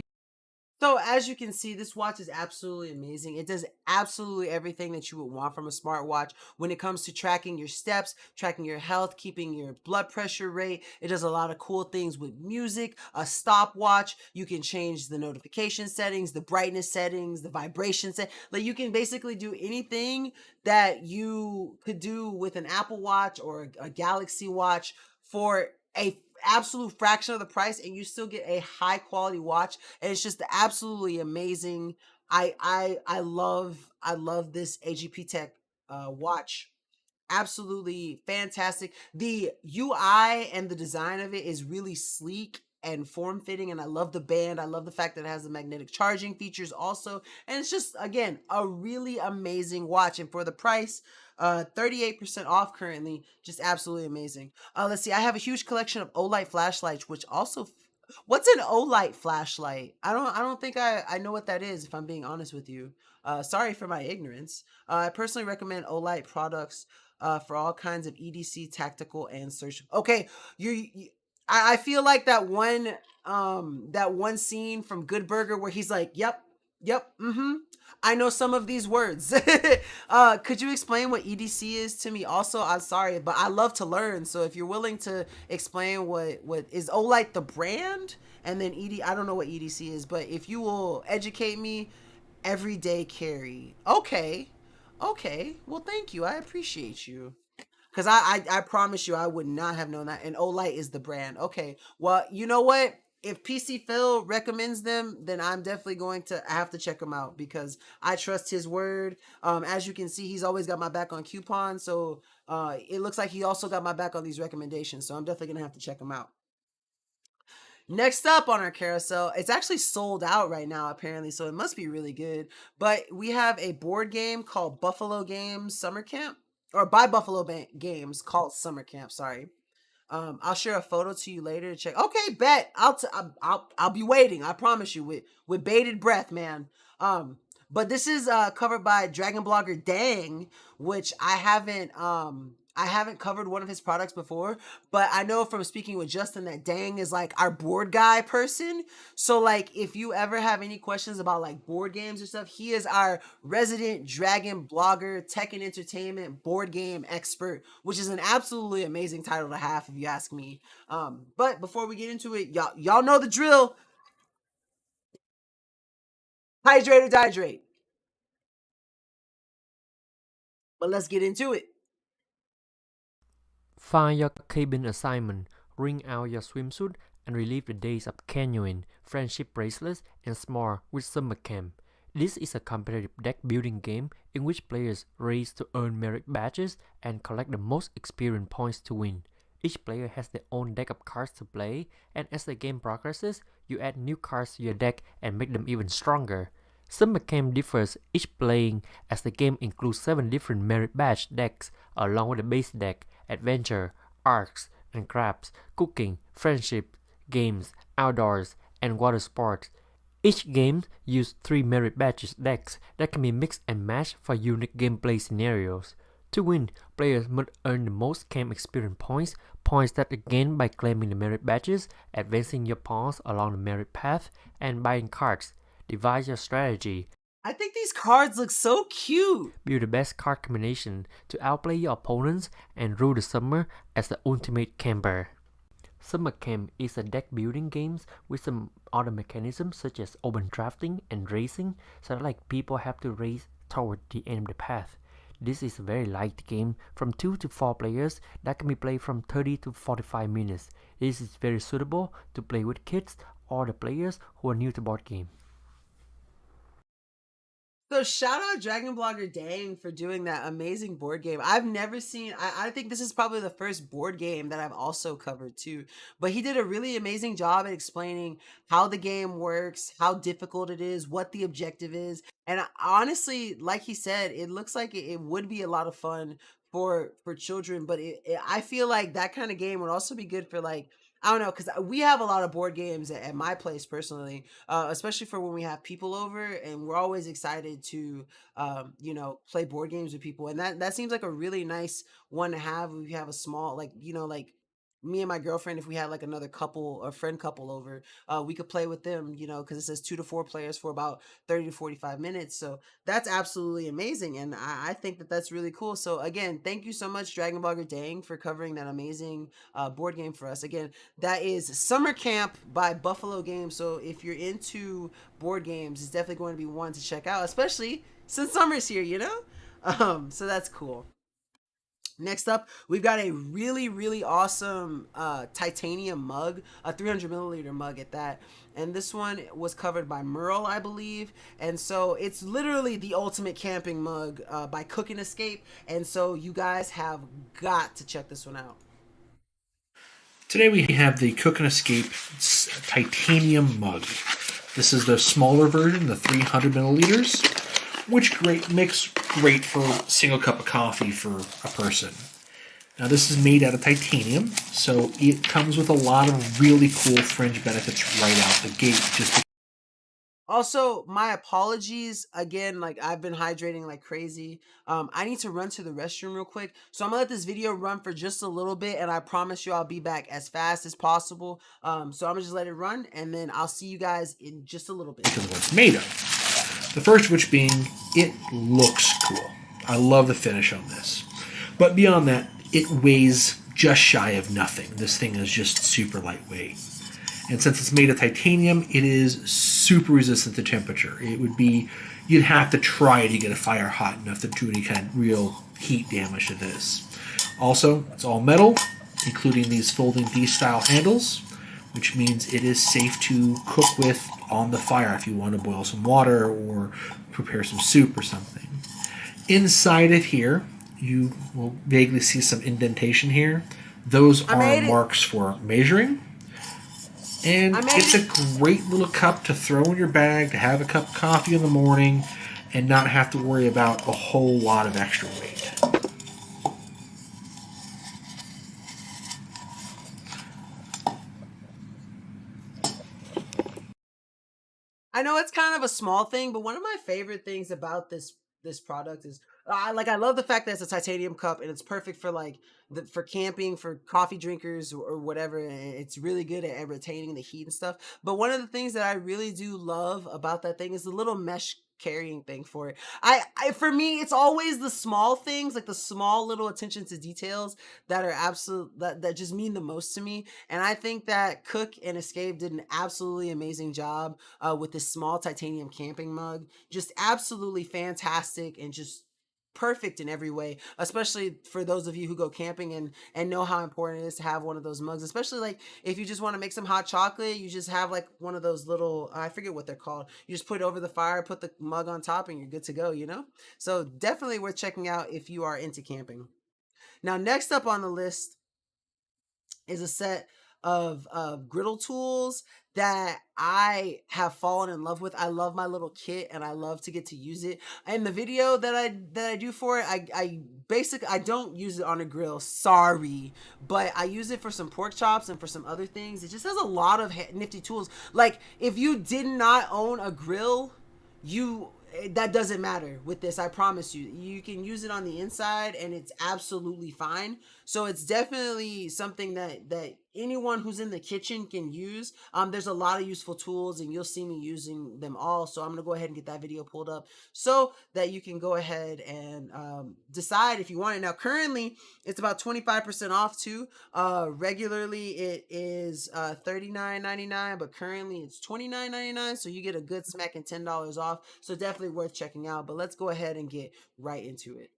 So as you can see, this watch is absolutely amazing. It does absolutely everything that you would want from a smartwatch when it comes to tracking your steps, tracking your health, keeping your blood pressure rate. It does a lot of cool things with music, a stopwatch. You can change the notification settings, the brightness settings, the vibration set. Like you can basically do anything that you could do with an Apple Watch or a Galaxy Watch for a absolute fraction of the price, and you still get a high quality watch, and it's just absolutely amazing. I love this AGP Tech watch. Absolutely fantastic. The UI and the design of it is really sleek and form fitting, and I love the band. I love the fact that it has the magnetic charging features also, and it's just again a really amazing watch. And for the price, 38% off currently, just absolutely amazing. Let's see. I have a huge collection of Olight flashlights, which also what's an Olight flashlight? I don't think I know what that is, if I'm being honest with you. Sorry for my ignorance. I personally recommend Olight products for all kinds of EDC, tactical, and search. Okay, I feel like that one scene from Good Burger where he's like, "Yep, yep, mm-hmm. I know some of these words." Could you explain what EDC is to me? Also, I'm sorry, but I love to learn. So if you're willing to explain what is Olight the brand, and then I don't know what EDC is, but if you will educate me, everyday carry. Okay, okay. Well, thank you. I appreciate you. Cause I promise you I would not have known that. And Olight is the brand. Okay. Well, you know what? If PC Phil recommends them, then I'm definitely going to have to check them out because I trust his word. As you can see, he's always got my back on coupons. So it looks like he also got my back on these recommendations. So I'm definitely gonna have to check them out. Next up on our carousel, it's actually sold out right now, apparently, so it must be really good. But we have a board game called Buffalo Games Summer Camp, or by Buffalo Games called Summer Camp. Sorry. I'll share a photo to you later to check. Okay, bet. I'll be waiting. I promise you, with bated breath, man. Um, but this is covered by Dragon Blogger Dang, which I haven't covered one of his products before, but I know from speaking with Justin that Dang is like our board guy person. So like if you ever have any questions about like board games or stuff, he is our resident Dragon Blogger, tech and entertainment board game expert, which is an absolutely amazing title to have if you ask me. But before we get into it, y'all know the drill. Hydrate or dihydrate. But let's get into it. Find your cabin assignment, wring out your swimsuit, and relive the days of canoeing, friendship bracelets, and s'more with summer camp. This is a competitive deck building game in which players race to earn merit badges and collect the most experience points to win. Each player has their own deck of cards to play, and as the game progresses, you add new cards to your deck and make them even stronger. Summer Camp differs each playing as the game includes 7 different merit badge decks along with the base deck, adventure, arcs, and crafts, cooking, friendship, games, outdoors, and water sports. Each game uses 3 merit badges decks that can be mixed and matched for unique gameplay scenarios. To win, players must earn the most camp experience points, points that are gained by claiming the merit badges, advancing your pawns along the merit path, and buying cards. Devise your strategy. I think these cards look so cute. Build the best card combination to outplay your opponents and rule the summer as the ultimate camper. Summer Camp is a deck building game with some other mechanisms such as open drafting and racing, so that like people have to race toward the end of the path. This is a very light game from 2 to 4 players that can be played from 30 to 45 minutes. This is very suitable to play with kids or the players who are new to board game. So shout out Dragon Blogger Dang for doing that amazing board game. I've never seen I think this is probably the first board game that I've also covered too. But he did a really amazing job at explaining how the game works, how difficult it is, what the objective is. And honestly, like he said, it looks like it would be a lot of fun for children, but I feel like that kind of game would also be good for like I don't know, because we have a lot of board games at my place personally, especially for when we have people over, and we're always excited to, play board games with people, and that seems like a really nice one to have. If you have a small, like like me and my girlfriend, if we had like another couple or friend couple over, we could play with them, because it says 2 to 4 players for about 30 to 45 minutes. So that's absolutely amazing, and I think that that's really cool. So again, thank you so much, Dragon Blogger Dang, for covering that amazing board game for us. Again, that is Summer Camp by Buffalo Games. So if you're into board games, it's definitely going to be one to check out, especially since summer's here. So that's cool. Next up, we've got a really, really awesome titanium mug, a 300 milliliter mug at that. And this one was covered by Merle, I believe. And so it's literally the ultimate camping mug by Cook and Escape. And so you guys have got to check this one out. Today we have the Cook and Escape titanium mug. This is the smaller version, the 300 milliliters, which makes great for a single cup of coffee for a person. Now this is made out of titanium, so it comes with a lot of really cool fringe benefits right out the gate. Also, my apologies again. Like I've been hydrating like crazy. I need to run to the restroom real quick, so I'm gonna let this video run for just a little bit, and I promise you I'll be back as fast as possible. So I'm gonna just let it run, and then I'll see you guys in just a little bit. Because of what it's made of. The first of which being, it looks cool. I love the finish on this. But beyond that, it weighs just shy of nothing. This thing is just super lightweight. And since it's made of titanium, it is super resistant to temperature. You'd have to try to get a fire hot enough to do any kind of real heat damage to this. Also, it's all metal, including these folding D-style handles, which means it is safe to cook with on the fire if you want to boil some water or prepare some soup or something. Inside of here, you will vaguely see some indentation here. Those are marks for measuring. And it's a great little cup to throw in your bag, to have a cup of coffee in the morning, and not have to worry about a whole lot of extra weight. I know it's kind of a small thing, but one of my favorite things about this product is I love the fact that it's a titanium cup and it's perfect for for camping, for coffee drinkers or whatever. And it's really good at retaining the heat and stuff. But one of the things that I really do love about that thing is the little mesh carrying thing for it. For me, it's always the small things, like the small little attention to details that are that just mean the most to me. And I think that Cook and Escape did an absolutely amazing job with this small titanium camping mug. Just absolutely fantastic and just perfect in every way, especially for those of you who go camping and know how important it is to have one of those mugs, especially like if you just want to make some hot chocolate, you just have like one of those little, I forget what they're called, you just put it over the fire, put the mug on top, and you're good to go. So definitely worth checking out if you are into camping. Now next up on the list is a set of griddle tools that I have fallen in love with. I love my little kit and I love to get to use it. In the video that I do for it, I basically I don't use it on a grill, sorry, but I use it for some pork chops and for some other things. It just has a lot of nifty tools. Like if you did not own a grill, that doesn't matter with this. I promise you can use it on the inside and it's absolutely fine. So it's definitely something that anyone who's in the kitchen can use. There's a lot of useful tools and you'll see me using them all. So I'm going to go ahead and get that video pulled up so that you can go ahead and decide if you want it. Now, currently it's about 25% off too. Regularly it is $39.99, but currently it's $29.99. So you get a good smacking $10 off. So definitely worth checking out, but let's go ahead and get right into it.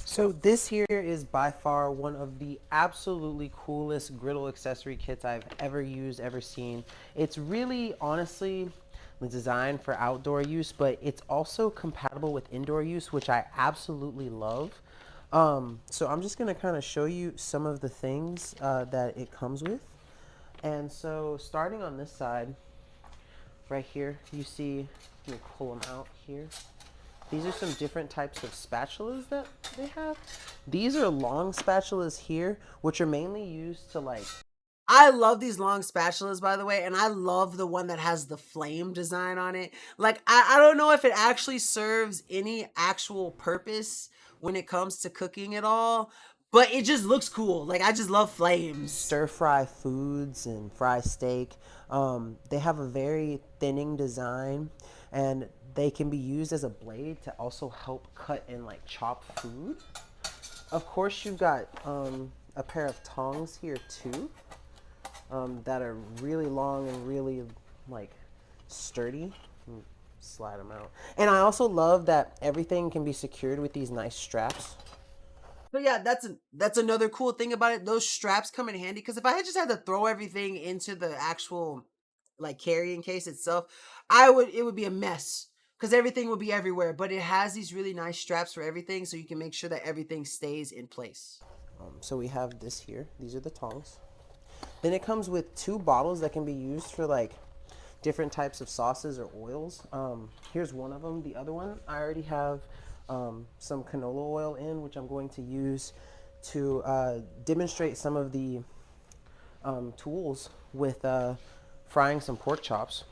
So this here is by far one of the absolutely coolest griddle accessory kits I've ever used, ever seen. It's really, honestly, designed for outdoor use, but it's also compatible with indoor use, which I absolutely love. So I'm just gonna kind of show you some of the things that it comes with. And so starting on this side, right here, you see, let me pull them out here. These are some different types of spatulas that they have. These are long spatulas here, which are mainly used to like, I love these long spatulas, by the way, and I love the one that has the flame design on it. Like, I don't know if it actually serves any actual purpose when it comes to cooking at all, but it just looks cool. Like, I just love flames. Stir fry foods and fry steak. They have a very thinning design, and they can be used as a blade to also help cut and like chop food. Of course, you've got a pair of tongs here too. That are really long and really like sturdy. Slide them out. And I also love that everything can be secured with these nice straps. So yeah, that's another cool thing about it. Those straps come in handy because if I had just had to throw everything into the actual like carrying case itself, it would be a mess because everything would be everywhere. But it has these really nice straps for everything, so you can make sure that everything stays in place. So we have this here. These are the tongs. Then it comes with 2 bottles that can be used for like different types of sauces or oils. Here's one of them. The other one, I already have some canola oil in, which I'm going to use to demonstrate some of the tools with frying some pork chops.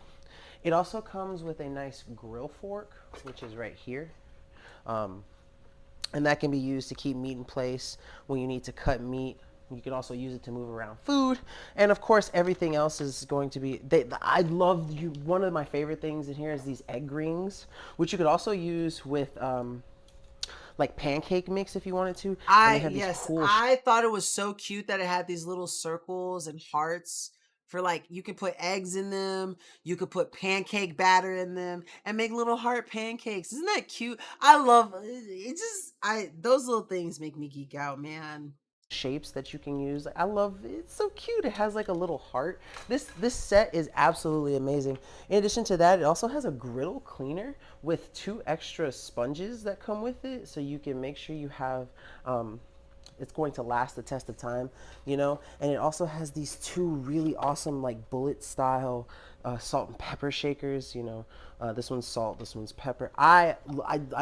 It also comes with a nice grill fork, which is right here. And that can be used to keep meat in place when you need to cut meat. You can also use it to move around food. And of course, everything else is going to be, I love you. One of my favorite things in here is these egg rings, which you could also use with like pancake mix if you wanted to. I thought it was so cute that it had these little circles and hearts for like, you could put eggs in them, you could put pancake batter in them and make little heart pancakes. Isn't that cute? I love it. Those little things make me geek out, man. Shapes that you can use. I love it's so cute. It has like a little heart. This set is absolutely amazing. In addition to that, it also has a griddle cleaner with 2 extra sponges that come with it, so you can make sure you have it's going to last the test of time, you know. And it also has these 2 really awesome like bullet style salt and pepper shakers, you know. This one's salt, this one's pepper. I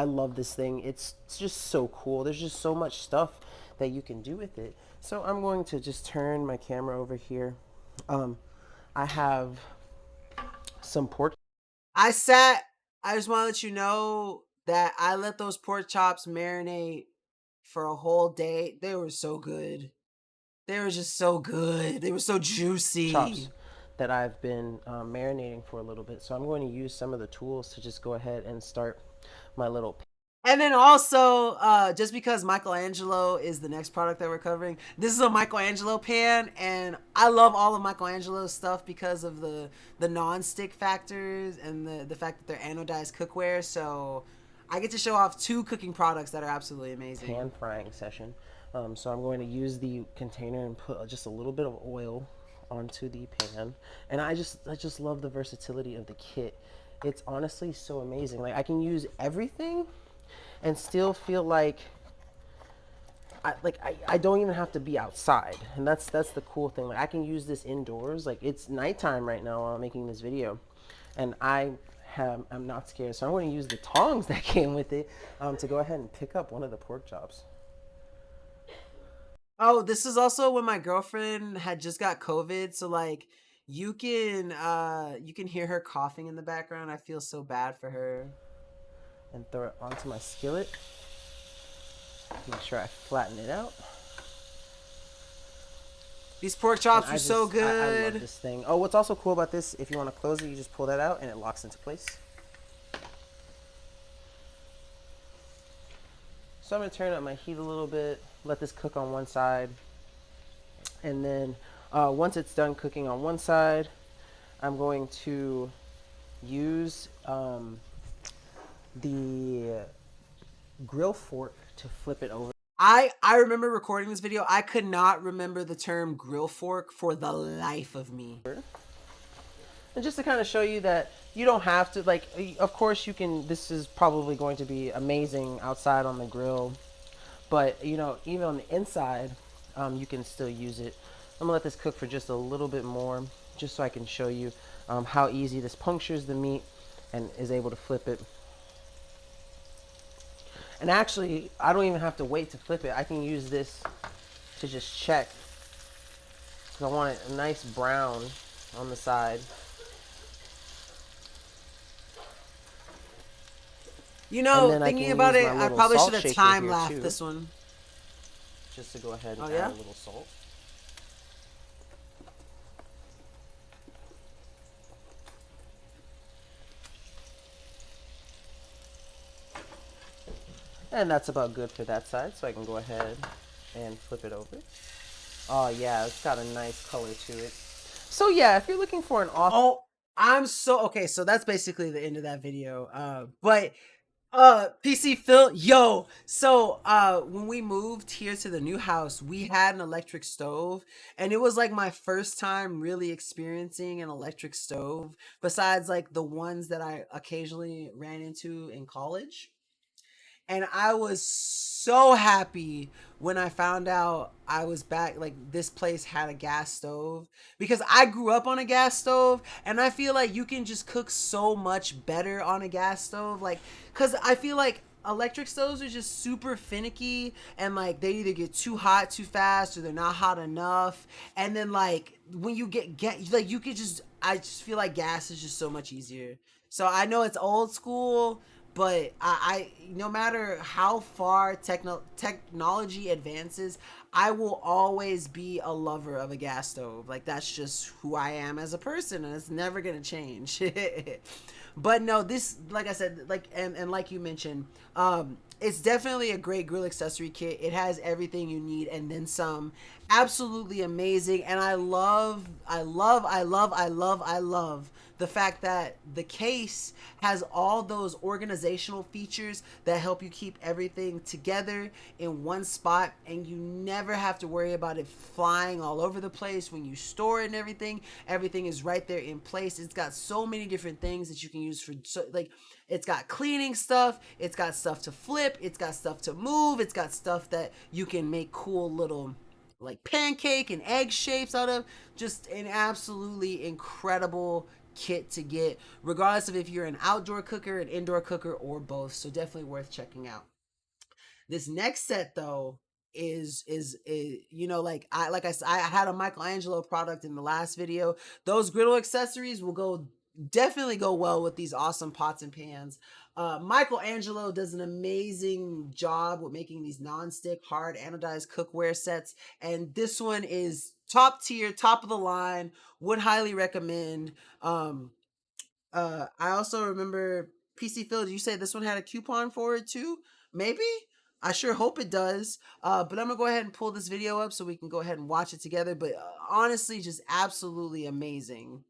love this thing. It's just so cool. There's just so much stuff that you can do with it. So I'm going to just turn my camera over here. I have some pork. I just want to let you know that I let those pork chops marinate for a whole day. They were so good. They were just so good. They were so juicy. Chops that I've been marinating for a little bit. So I'm going to use some of the tools to just go ahead and start my little. And then also, just because Michelangelo is the next product that we're covering, this is a Michelangelo pan, and I love all of Michelangelo's stuff because of the non-stick factors and the fact that they're anodized cookware. So I get to show off 2 cooking products that are absolutely amazing. Pan frying session. So I'm going to use the container and put just a little bit of oil onto the pan, and I just love the versatility of the kit. It's honestly so amazing. Like, I can use everything and still feel like I don't even have to be outside, and that's the cool thing. Like, I can use this indoors. Like, it's nighttime right now while I'm making this video, and I'm not scared. So I'm going to use the tongs that came with it to go ahead and pick up one of the pork chops. Oh, this is also when my girlfriend had just got COVID, so like you can hear her coughing in the background. I feel so bad for her. And throw it onto my skillet. Make sure I flatten it out. These pork chops are so good. I love this thing. Oh, what's also cool about this, if you want to close it, you just pull that out and it locks into place. So I'm going to turn up my heat a little bit, let this cook on one side. And then once it's done cooking on one side, I'm going to use the grill fork to flip it over. I remember recording this video. I could not remember the term grill fork for the life of me. And just to kind of show you that You don't have to, like, of course you can, this is probably going to be amazing outside on the grill, but you know, even on the inside, you can still use it. I'm gonna let this cook for just a little bit more, just so I can show you how easy this punctures the meat and is able to flip it. And actually, I don't even have to wait to flip it. I can use this to just check, because I want it a nice brown on the side. You know, thinking about it, I probably should have time lapsed this one. Just to go ahead and add a little salt. And that's about good for that side, so I can go ahead and flip it over. Oh yeah, it's got a nice color to it. So yeah, if you're looking for an awesome... Oh, I'm so... Okay, so that's basically the end of that video. But PC Phil, yo, so when we moved here to the new house, we had an electric stove, and it was like my first time really experiencing an electric stove, besides like the ones that I occasionally ran into in college. And I was so happy when I found out I was back, like this place had a gas stove, because I grew up on a gas stove, and I feel like you can just cook so much better on a gas stove. Like, because I feel like electric stoves are just super finicky, and like they either get too hot too fast or they're not hot enough. And then like when you get like, you could just, I just feel like gas is just so much easier. So I know it's old school, but I no matter how far technology advances, I will always be a lover of a gas stove. Like, that's just who I am as a person, and it's never gonna change. But no, this, like I said, like, and like you mentioned, it's definitely a great grill accessory kit. It has everything you need and then some. Absolutely amazing. And I love the fact that the case has all those organizational features that help you keep everything together in one spot, and you never have to worry about it flying all over the place when you store it and everything. Everything is right there in place. It's got so many different things that you can use for, so, like, it's got cleaning stuff, it's got stuff to flip, it's got stuff to move, it's got stuff that you can make cool little like pancake and egg shapes out of. Just an absolutely incredible kit to get, regardless of if you're an outdoor cooker, an indoor cooker, or both. So definitely worth checking out. This next set though is you know, like I had a Michelangelo product in the last video. Those griddle accessories will definitely go well with these awesome pots and pans. Michelangelo does an amazing job with making these non-stick hard anodized cookware sets, and this one is top tier, top of the line. Would highly recommend. I also remember, PC Phil, did you say this one had a coupon for it too? Maybe? I sure hope it does. But I'm gonna go ahead and pull this video up so we can go ahead and watch it together. But honestly, just absolutely amazing.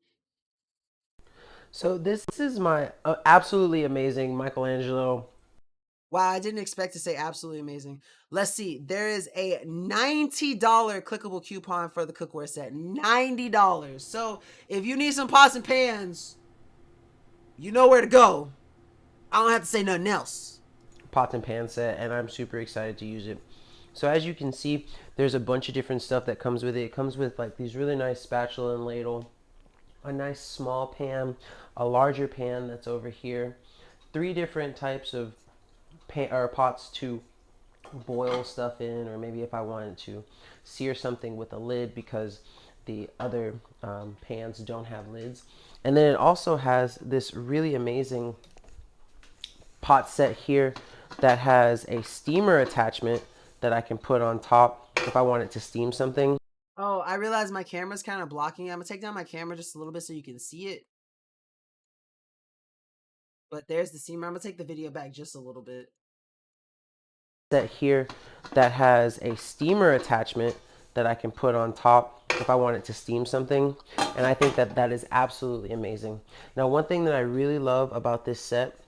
So this is my absolutely amazing Michelangelo. Wow, I didn't expect to say absolutely amazing. Let's see. There is a $90 clickable coupon for the cookware set. $90. So if you need some pots and pans, you know where to go. I don't have to say nothing else. Pot and pan set, and I'm super excited to use it. So as you can see, there's a bunch of different stuff that comes with it. It comes with like these really nice spatula and ladle, a nice small pan, a larger pan that's over here, 3 different types of pots to boil stuff in, or maybe if I wanted to sear something with a lid, because the other pans don't have lids. And then it also has this really amazing pot set here that has a steamer attachment that I can put on top if I wanted to steam something. Oh, I realize my camera's kind of blocking. I'm gonna take down my camera just a little bit so you can see it. But there's the steamer. I'm gonna take the video back just a little bit. Set here that has a steamer attachment that I can put on top if I wanted to steam something. And I think that that is absolutely amazing. Now, one thing that I really love about this set,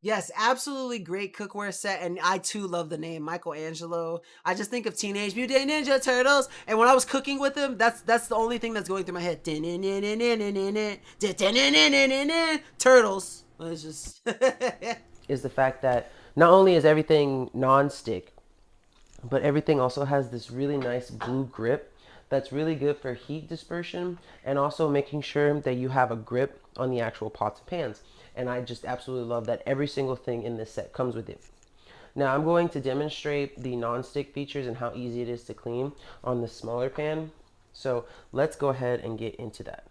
Yes, absolutely great cookware set, and I too love the name Michelangelo. I just think of Teenage Mutant Ninja Turtles, and when I was cooking with them, that's the only thing that's going through my head. Turtles. It's just is the fact that not only is everything non-stick, but everything also has this really nice glue grip that's really good for heat dispersion and also making sure that you have a grip on the actual pots and pans. And I just absolutely love that every single thing in this set comes with it. Now I'm going to demonstrate the non-stick features and how easy it is to clean on the smaller pan. So let's go ahead and get into that.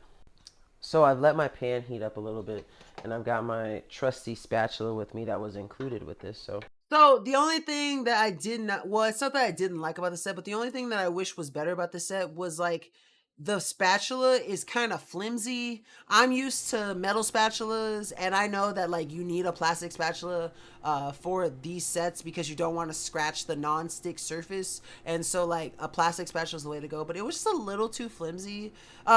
So I've let my pan heat up a little bit, and I've got my trusty spatula with me that was included with this. So the only thing that I did not, well, it's not that I didn't like about the set, but the only thing that I wish was better about the set was like the spatula is kind of flimsy. I'm used to metal spatulas, and I know that like you need a plastic spatula for these sets because you don't want to scratch the non-stick surface, and so like a plastic spatula is the way to go. But it was just a little too flimsy.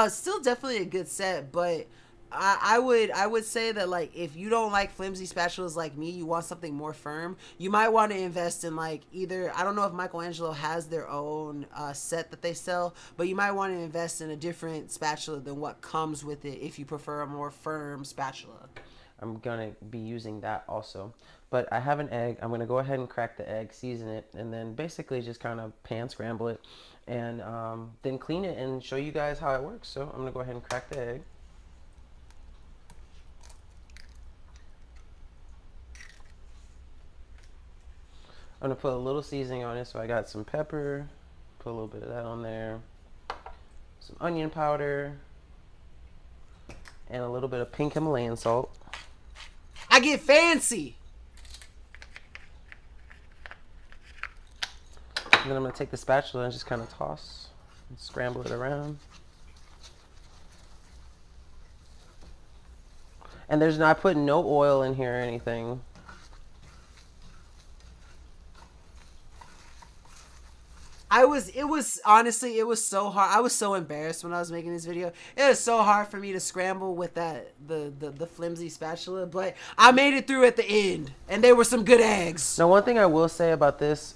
Still definitely a good set, but I would say that like if you don't like flimsy spatulas like me, you want something more firm, you might want to invest in like either, I don't know if Michelangelo has their own set that they sell, but you might want to invest in a different spatula than what comes with it if you prefer a more firm spatula. I'm gonna be using that also. But I have an egg. I'm gonna go ahead and crack the egg, season it, and then basically just kind of pan scramble it, and then clean it and show you guys how it works. So I'm gonna go ahead and crack the egg. I'm gonna put a little seasoning on it. So I got some pepper, put a little bit of that on there, some onion powder, and a little bit of pink Himalayan salt. I get fancy. And then I'm gonna take the spatula and just kind of toss and scramble it around. And there's not, I put no oil in here or anything. It was honestly, it was so hard. I was so embarrassed when I was making this video. It was so hard for me to scramble with the flimsy spatula, but I made it through at the end, and they were some good eggs. Now, one thing I will say about this,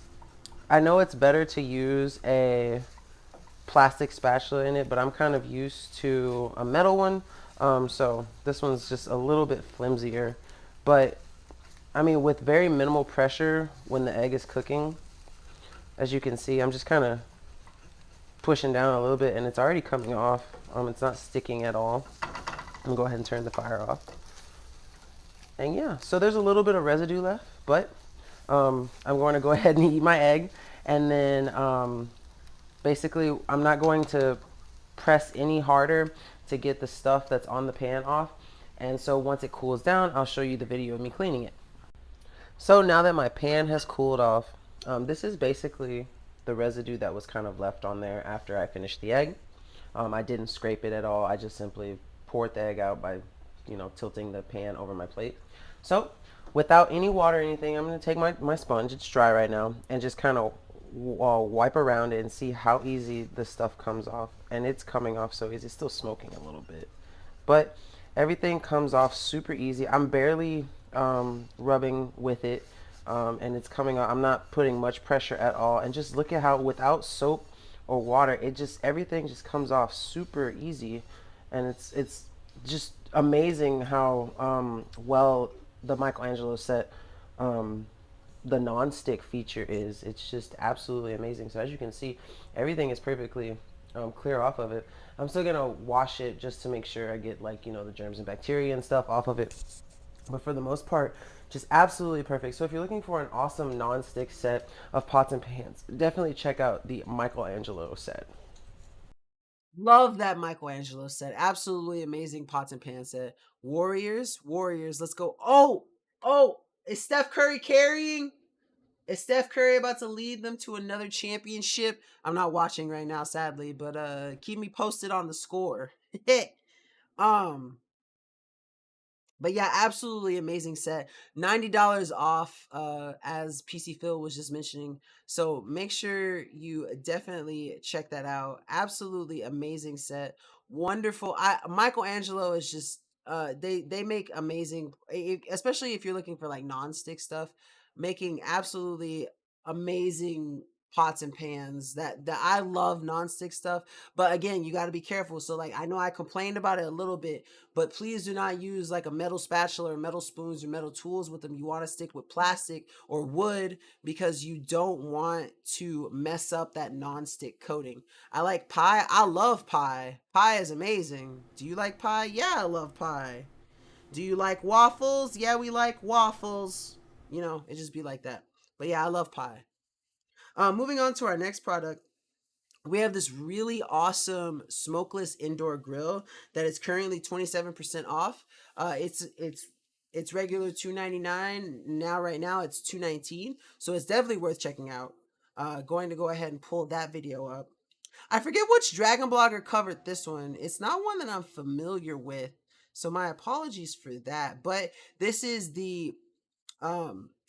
I know it's better to use a plastic spatula in it, but I'm kind of used to a metal one. So this one's just a little bit flimsier. But, I mean, with very minimal pressure when the egg is cooking, as you can see, I'm just kind of pushing down a little bit, and it's already coming off. It's not sticking at all. I'm gonna go ahead and turn the fire off. And yeah, so there's a little bit of residue left, but I'm going to go ahead and eat my egg, and then basically I'm not going to press any harder to get the stuff that's on the pan off. And so once it cools down, I'll show you the video of me cleaning it. So now that my pan has cooled off, this is basically the residue that was kind of left on there after I finished the egg. I didn't scrape it at all. I just simply poured the egg out by, tilting the pan over my plate. So without any water or anything, I'm going to take my sponge, it's dry right now, and just kind of wipe around it and see how easy the stuff comes off. And it's coming off so easy. It's still smoking a little bit, but everything comes off super easy. I'm barely rubbing with it, and it's coming out. I'm not putting much pressure at all. And just look at how without soap or water, everything just comes off super easy. And it's just amazing how well the Michelangelo set, the non-stick feature is. It's just absolutely amazing. So as you can see, everything is perfectly clear off of it. I'm still gonna wash it just to make sure I get the germs and bacteria and stuff off of it. But for the most part, just absolutely perfect. So if you're looking for an awesome non-stick set of pots and pans, definitely check out the Michelangelo set. Love that Michelangelo set. Absolutely amazing pots and pan set. Warriors, let's go. Oh, is Steph Curry carrying? Is Steph Curry about to lead them to another championship? I'm not watching right now, sadly, but keep me posted on the score. um, but yeah, absolutely amazing set. $90 off, as PC Phil was just mentioning. So make sure you definitely check that out. Absolutely amazing set. Wonderful. Michelangelo is just they make amazing, especially if you're looking for like non-stick stuff, making absolutely amazing pots and pans. That I love non-stick stuff, but again, you got to be careful. So like, I know I complained about it a little bit, but please do not use like a metal spatula or metal spoons or metal tools with them. You want to stick with plastic or wood, because you don't want to mess up that non-stick coating. I like pie. I love pie. Pie is amazing. Do you like pie? Yeah, I love pie. Do you like waffles? Yeah, we like waffles. You know, it just be like that. But yeah, I love pie. Moving on to our next product, we have this really awesome smokeless indoor grill that is currently 27% off. It's regular $299 now. Right now it's $219, so it's definitely worth checking out. Going to go ahead and pull that video up. I forget which Dragon blogger covered this one. It's not one that I'm familiar with, so my apologies for that. But this is the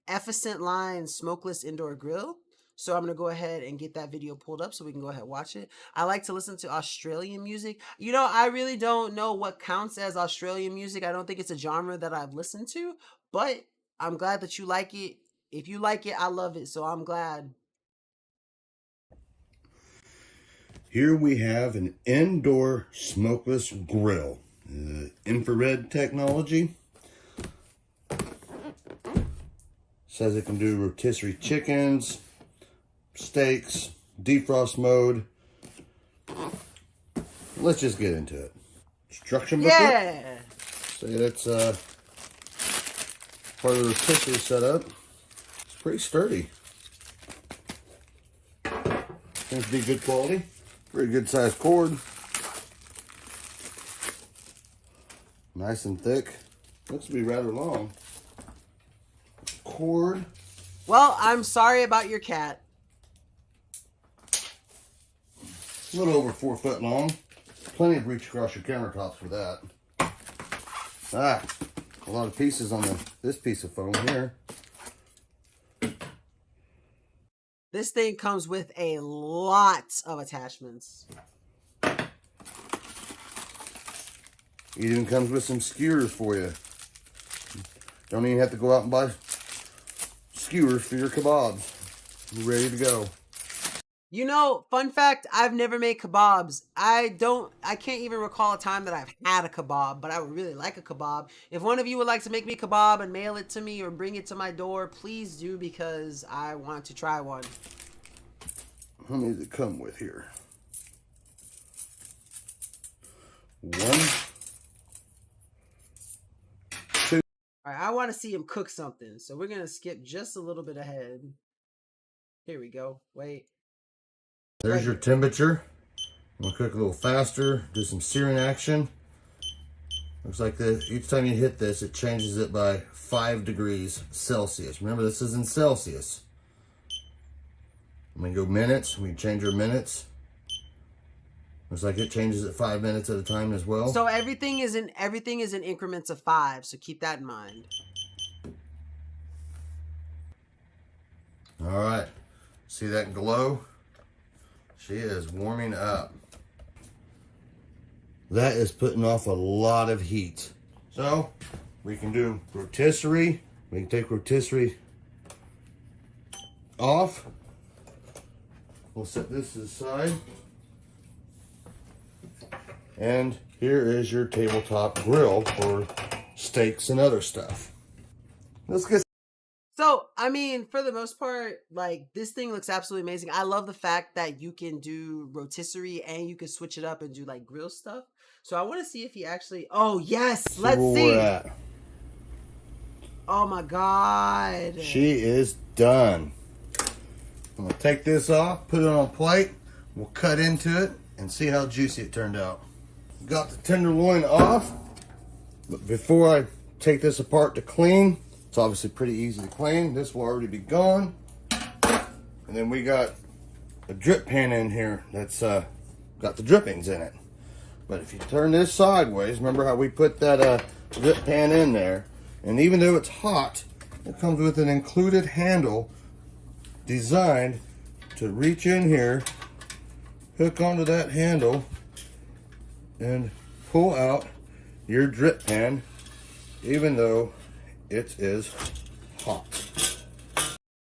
Efficient line smokeless indoor grill. So I'm gonna go ahead and get that video pulled up so we can go ahead and watch it. I like to listen to Australian music. You know, I really don't know what counts as Australian music. I don't think it's a genre that I've listened to, but I'm glad that you like it. If you like it, I love it. So I'm glad. Here we have an indoor smokeless grill. Infrared technology. Says it can do rotisserie chickens, steaks, defrost mode. Let's just get into it. Instruction booklet. Yeah. Say that's part of the rotisserie setup. It's pretty sturdy. Seems to be good quality. Pretty good sized cord. Nice and thick. Looks to be rather long. Cord. Well, I'm sorry about your cat. A little over 4 foot long. Plenty of reach across your countertops for that. A lot of pieces on this piece of foam here. This thing comes with a lot of attachments. It even comes with some skewers for you. Don't even have to go out and buy skewers for your kebabs. You're ready to go. You know, fun fact, I've never made kebabs. I can't even recall a time that I've had a kebab, but I would really like a kebab. If one of you would like to make me a kebab and mail it to me or bring it to my door, please do, because I want to try one. How many does it come with here? One. All right, I want to see him cook something, so we're going to skip just a little bit ahead. Here we go. Wait. There's your temperature. We'll cook a little faster, do some searing action. Looks like each time you hit this, it changes it by 5 degrees Celsius. Remember, this is in Celsius. I'm gonna go minutes. We can change our minutes. Looks like it changes at 5 minutes at a time as well. So everything is in increments of 5, so keep that in mind. All right, see that glow? She is warming up. That is putting off a lot of heat. So we can do rotisserie. We can take rotisserie off. We'll set this aside. And here is your tabletop grill for steaks and other stuff. Let's get. So, I mean, for the most part, like, this thing looks absolutely amazing. I love the fact that you can do rotisserie and you can switch it up and do, like, grill stuff. So I want to see if he actually... Oh, yes! Let's see! Where we're at. Oh, my God. She is done. I'm going to take this off, put it on a plate. We'll cut into it and see how juicy it turned out. Got the tenderloin off. But before I take this apart to clean, it's obviously pretty easy to clean. This will already be gone. And then we got a drip pan in here that's got the drippings in it. But if you turn this sideways, remember how we put that drip pan in there? And even though it's hot, it comes with an included handle designed to reach in here, hook onto that handle, and pull out your drip pan, even though it is hot.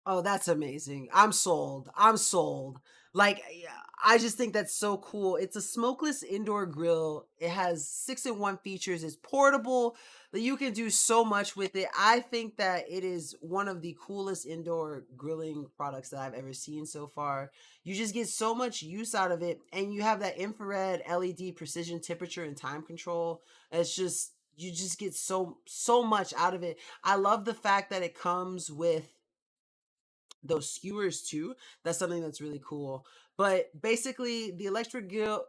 Oh, that's amazing. I'm sold. I'm sold. Like, yeah, I just think that's so cool. It's a smokeless indoor grill. It has 6-in-1 features. It's portable. That you can do so much with it. I think that it is one of the coolest indoor grilling products that I've ever seen so far. You just get so much use out of it, and you have that infrared LED precision temperature and time control. It's just you just get so much out of it. I love the fact that it comes with those skewers too. That's something that's really cool. But basically, the electric grill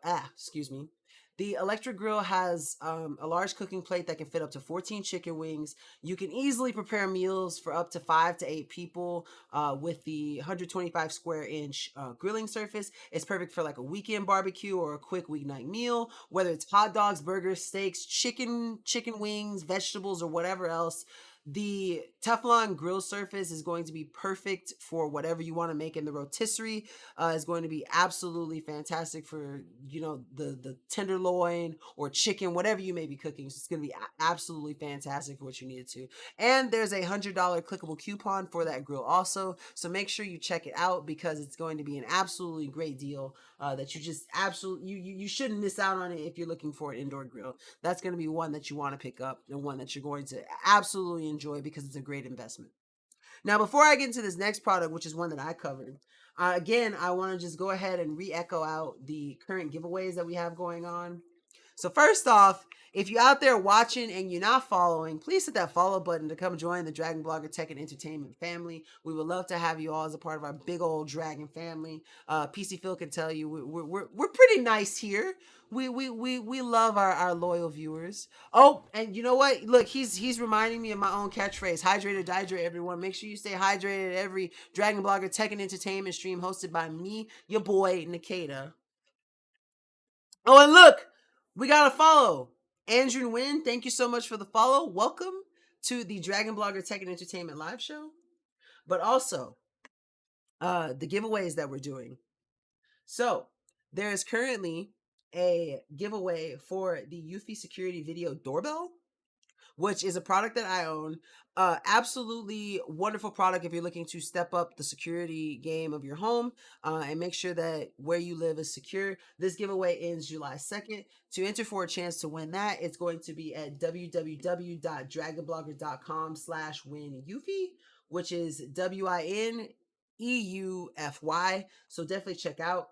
has a large cooking plate that can fit up to 14 chicken wings. You can easily prepare meals for up to 5 to 8 people with the 125 square inch grilling surface. It's perfect for like a weekend barbecue or a quick weeknight meal, whether it's hot dogs, burgers, steaks, chicken wings, vegetables, or whatever else. The Teflon grill surface is going to be perfect for whatever you want to make, and the rotisserie is going to be absolutely fantastic for the tenderloin or chicken, whatever you may be cooking. It's going to be absolutely fantastic for what you need it to. And there's a $100 clickable coupon for that grill also, so make sure you check it out because it's going to be an absolutely great deal that you just absolutely you shouldn't miss out on it if you're looking for an indoor grill. That's going to be one that you want to pick up and one that you're going to absolutely enjoy because it's a great investment. Now, before I get into this next product, which is one that I covered, again, I want to just go ahead and re-echo out the current giveaways that we have going on. So first off, if you're out there watching and you're not following, please hit that follow button to come join the Dragon Blogger Tech and Entertainment family. We would love to have you all as a part of our big old Dragon family. PC Phil can tell you we're pretty nice here. We love our loyal viewers. Oh, and you know what? Look, he's reminding me of my own catchphrase: hydrate or dihydrate, everyone. Make sure you stay hydrated at every Dragon Blogger Tech and Entertainment stream hosted by me, your boy Nkda. Oh, and look, we got a follow. Andrew Nguyen, thank you so much for the follow. Welcome to the Dragon Blogger Tech and Entertainment live show. But also, the giveaways that we're doing. So, there is currently a giveaway for the Eufy Security Video Doorbell, which is a product that I own. Absolutely wonderful product if you're looking to step up the security game of your home and make sure that where you live is secure. This giveaway ends July 2nd. To enter for a chance to win that, it's going to be at www.dragonblogger.com/wineufy, which is WINEUFY. So definitely check out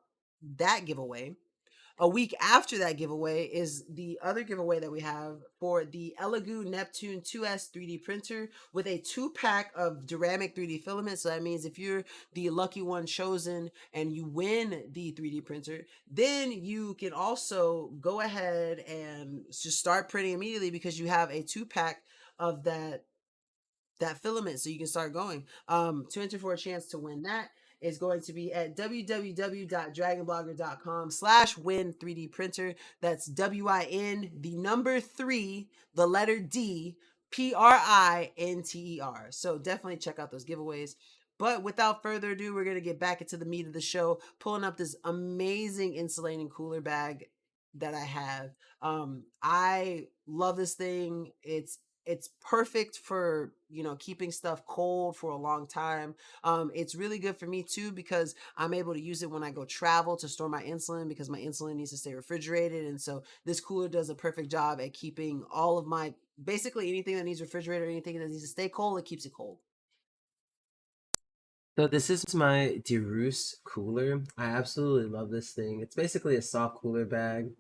that giveaway. A week after that giveaway is the other giveaway that we have for the Elegoo Neptune 2S 3D printer with a 2-pack of Duramic 3D filament. So that means if you're the lucky one chosen and you win the 3D printer, then you can also go ahead and just start printing immediately because you have a 2-pack of that filament, so you can start going. To enter for a chance to win that is going to be at www.dragonblogger.com/win 3D printer. That's WIN, the number 3, the letter D, PRINTER. So definitely check out those giveaways. But without further ado, we're going to get back into the meat of the show, pulling up this amazing insulating cooler bag that I have. I love this thing. It's perfect for keeping stuff cold for a long time. It's really good for me too because I'm able to use it when I go travel to store my insulin because my insulin needs to stay refrigerated, and so this cooler does a perfect job at keeping all of my basically anything that needs refrigerator, anything that needs to stay cold, it keeps it cold. So this is my DeRoos cooler. I absolutely love this thing. It's basically a soft cooler bag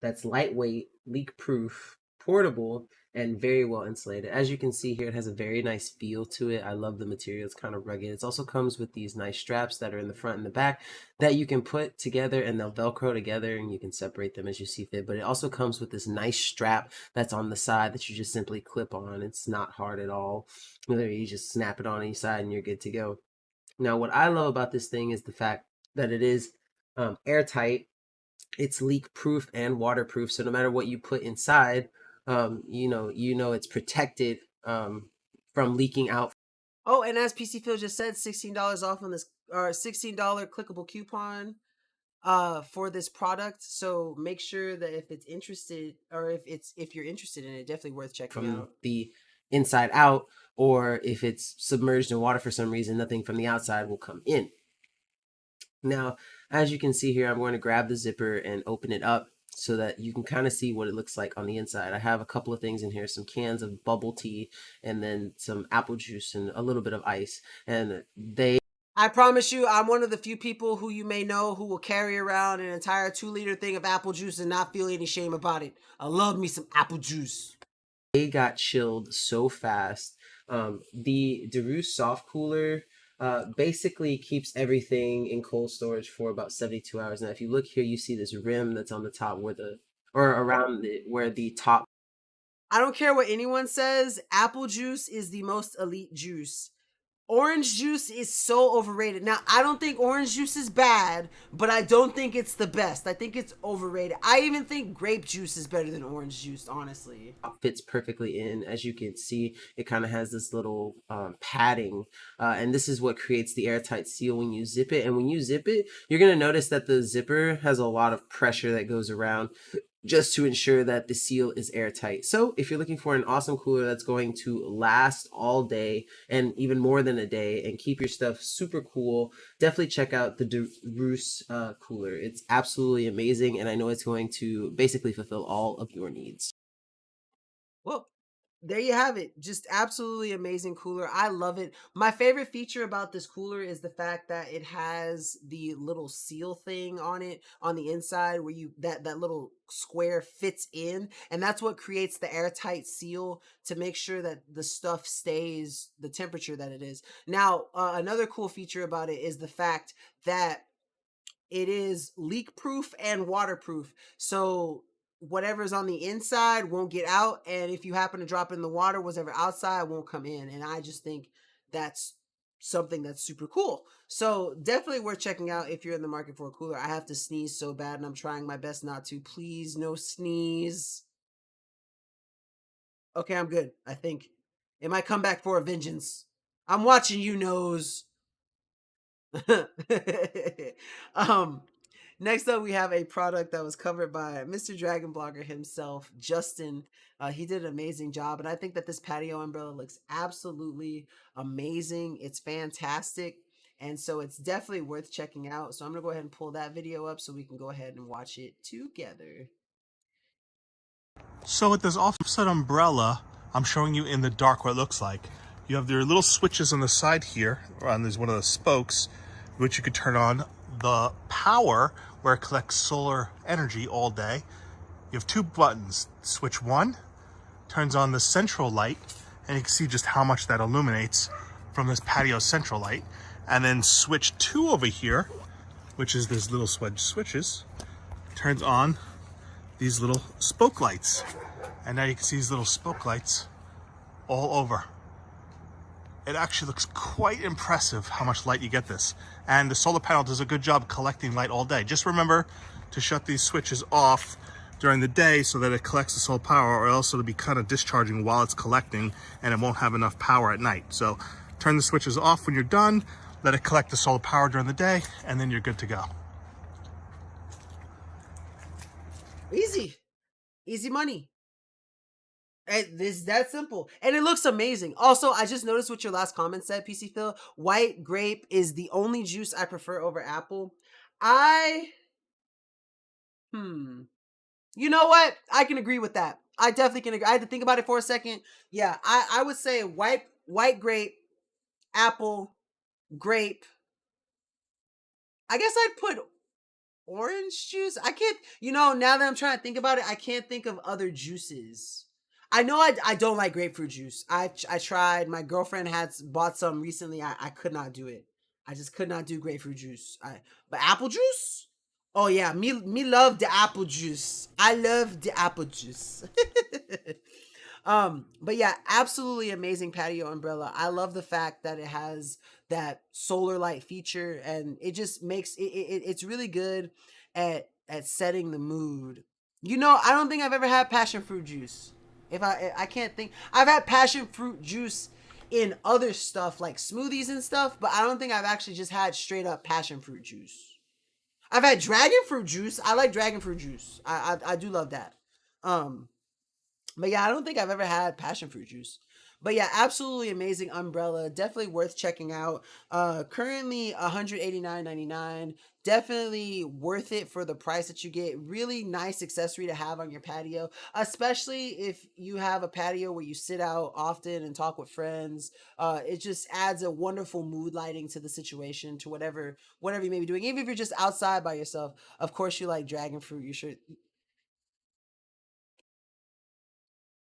that's lightweight, leak-proof, portable, and very well insulated. As you can see here, it has a very nice feel to it. I love the material. It's kind of rugged. It also comes with these nice straps that are in the front and the back that you can put together, and they'll Velcro together, and you can separate them as you see fit. But it also comes with this nice strap that's on the side that you just simply clip on. It's not hard at all. Literally, you just snap it on each side, and you're good to go. Now, what I love about this thing is the fact that it is airtight. It's leak proof and waterproof, so no matter what you put inside, it's protected from leaking out. Oh, and as PC Phil just said, $16 off on this, or $16 clickable coupon for this product. So make sure that if it's interested, or if you're interested in it, definitely worth checking from out. The inside out, or if it's submerged in water for some reason, nothing from the outside will come in. Now, as you can see here, I'm going to grab the zipper and open it up so that you can kind of see what it looks like on the inside. I have a couple of things in here, some cans of bubble tea, and then some apple juice and a little bit of ice. And I promise you, I'm one of the few people who you may know who will carry around an entire 2-liter thing of apple juice and not feel any shame about it. I love me some apple juice. They got chilled so fast. The DeRue soft cooler basically keeps everything in cold storage for about 72 hours. Now, if you look here, you see this rim that's on the top where the top. I don't care what anyone says, apple juice is the most elite juice. Orange juice is so overrated. Now, I don't think orange juice is bad, but I don't think it's the best. I think it's overrated. I even think grape juice is better than orange juice, honestly. It fits perfectly in. As you can see, it kind of has this little padding, and this is what creates the airtight seal when you zip it. And when you zip it, you're going to notice that the zipper has a lot of pressure that goes around just to ensure that the seal is airtight. So if you're looking for an awesome cooler that's going to last all day and even more than a day and keep your stuff super cool, definitely check out the DeRue cooler. It's absolutely amazing, and I know it's going to basically fulfill all of your needs. Well, there you have it. Just absolutely amazing cooler. I love it. My favorite feature about this cooler is the fact that it has the little seal thing on it on the inside where that little square fits in, and that's what creates the airtight seal to make sure that the stuff stays the temperature that it is. Now, another cool feature about it is the fact that it is leak proof and waterproof. So whatever's on the inside won't get out, and if you happen to drop it in the water, whatever outside won't come in. And I just think that's something that's super cool. So definitely worth checking out if you're in the market for a cooler. I have to sneeze so bad, and I'm trying my best not to. Please, no sneeze. Okay, I'm good. I think it might come back for a vengeance. I'm watching you, nose. um Next up, we have a product that was covered by Mr. Dragon Blogger himself, Justin. He did an amazing job, and I think that this patio umbrella looks absolutely amazing. It's fantastic, and so it's definitely worth checking out. So I'm gonna go ahead and pull that video up so we can go ahead and watch it together. So with this offset umbrella, I'm showing you in the dark what it looks like. You have your little switches on the side here, on there's one of the spokes, which you could turn on the power where it collects solar energy all day. You have two buttons. Switch 1 turns on the central light, and you can see just how much that illuminates from this patio central light. And then switch 2 over here, which is this little switches, turns on these little spoke lights. And now you can see these little spoke lights all over. It actually looks quite impressive how much light you get this. And the solar panel does a good job collecting light all day. Just remember to shut these switches off during the day so that it collects the solar power, or else it'll be kind of discharging while it's collecting and it won't have enough power at night. So turn the switches off when you're done, let it collect the solar power during the day, and then you're good to go. Easy. Easy money. This that simple, and it looks amazing. Also, I just noticed what your last comment said, PC Phil. White grape is the only juice I prefer over apple. You know what? I can agree with that. I definitely can agree. I had to think about it for a second. Yeah, I would say white grape, apple, grape. I guess I'd put orange juice. I can't. Now that I'm trying to think about it, I can't think of other juices. I know I don't like grapefruit juice. I tried. My girlfriend had bought some recently. I could not do it. I just could not do grapefruit juice. But apple juice? Oh yeah, me love the apple juice. I love the apple juice. But yeah, absolutely amazing patio umbrella. I love the fact that it has that solar light feature, and it just makes it's really good at setting the mood. I don't think I've ever had passion fruit juice. If I can't think, I've had passion fruit juice in other stuff like smoothies and stuff, but I don't think I've actually just had straight up passion fruit juice. I've had dragon fruit juice. I like dragon fruit juice. I do love that. Um, but yeah, I don't think I've ever had passion fruit juice. But yeah, absolutely amazing umbrella. Definitely worth checking out. Currently 189.99. Definitely worth it for the price that you get. Really nice accessory to have on your patio, especially if you have a patio where you sit out often and talk with friends. It just adds a wonderful mood lighting to the situation, to whatever you may be doing. Even if you're just outside by yourself, of course you like dragon fruit. You should.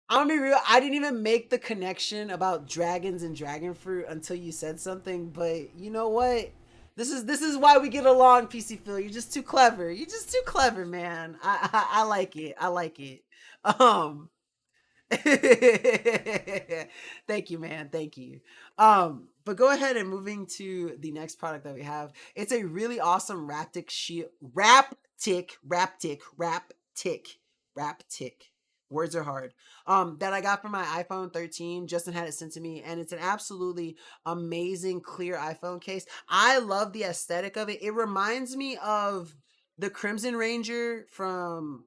I'm gonna be real. I didn't even make the connection about dragons and dragon fruit until you said something. But you know what? This is why we get along, PC Phil. You're just too clever. You're just too clever, man. I like it. I like it. Um. Thank you, man. Thank you. But go ahead and moving to the next product that we have. It's a really awesome Raptic shield. Raptic. Words are hard. That I got for my iPhone 13. Justin had it sent to me, and it's an absolutely amazing clear iPhone case. I love the aesthetic of it. It reminds me of the Crimson Ranger from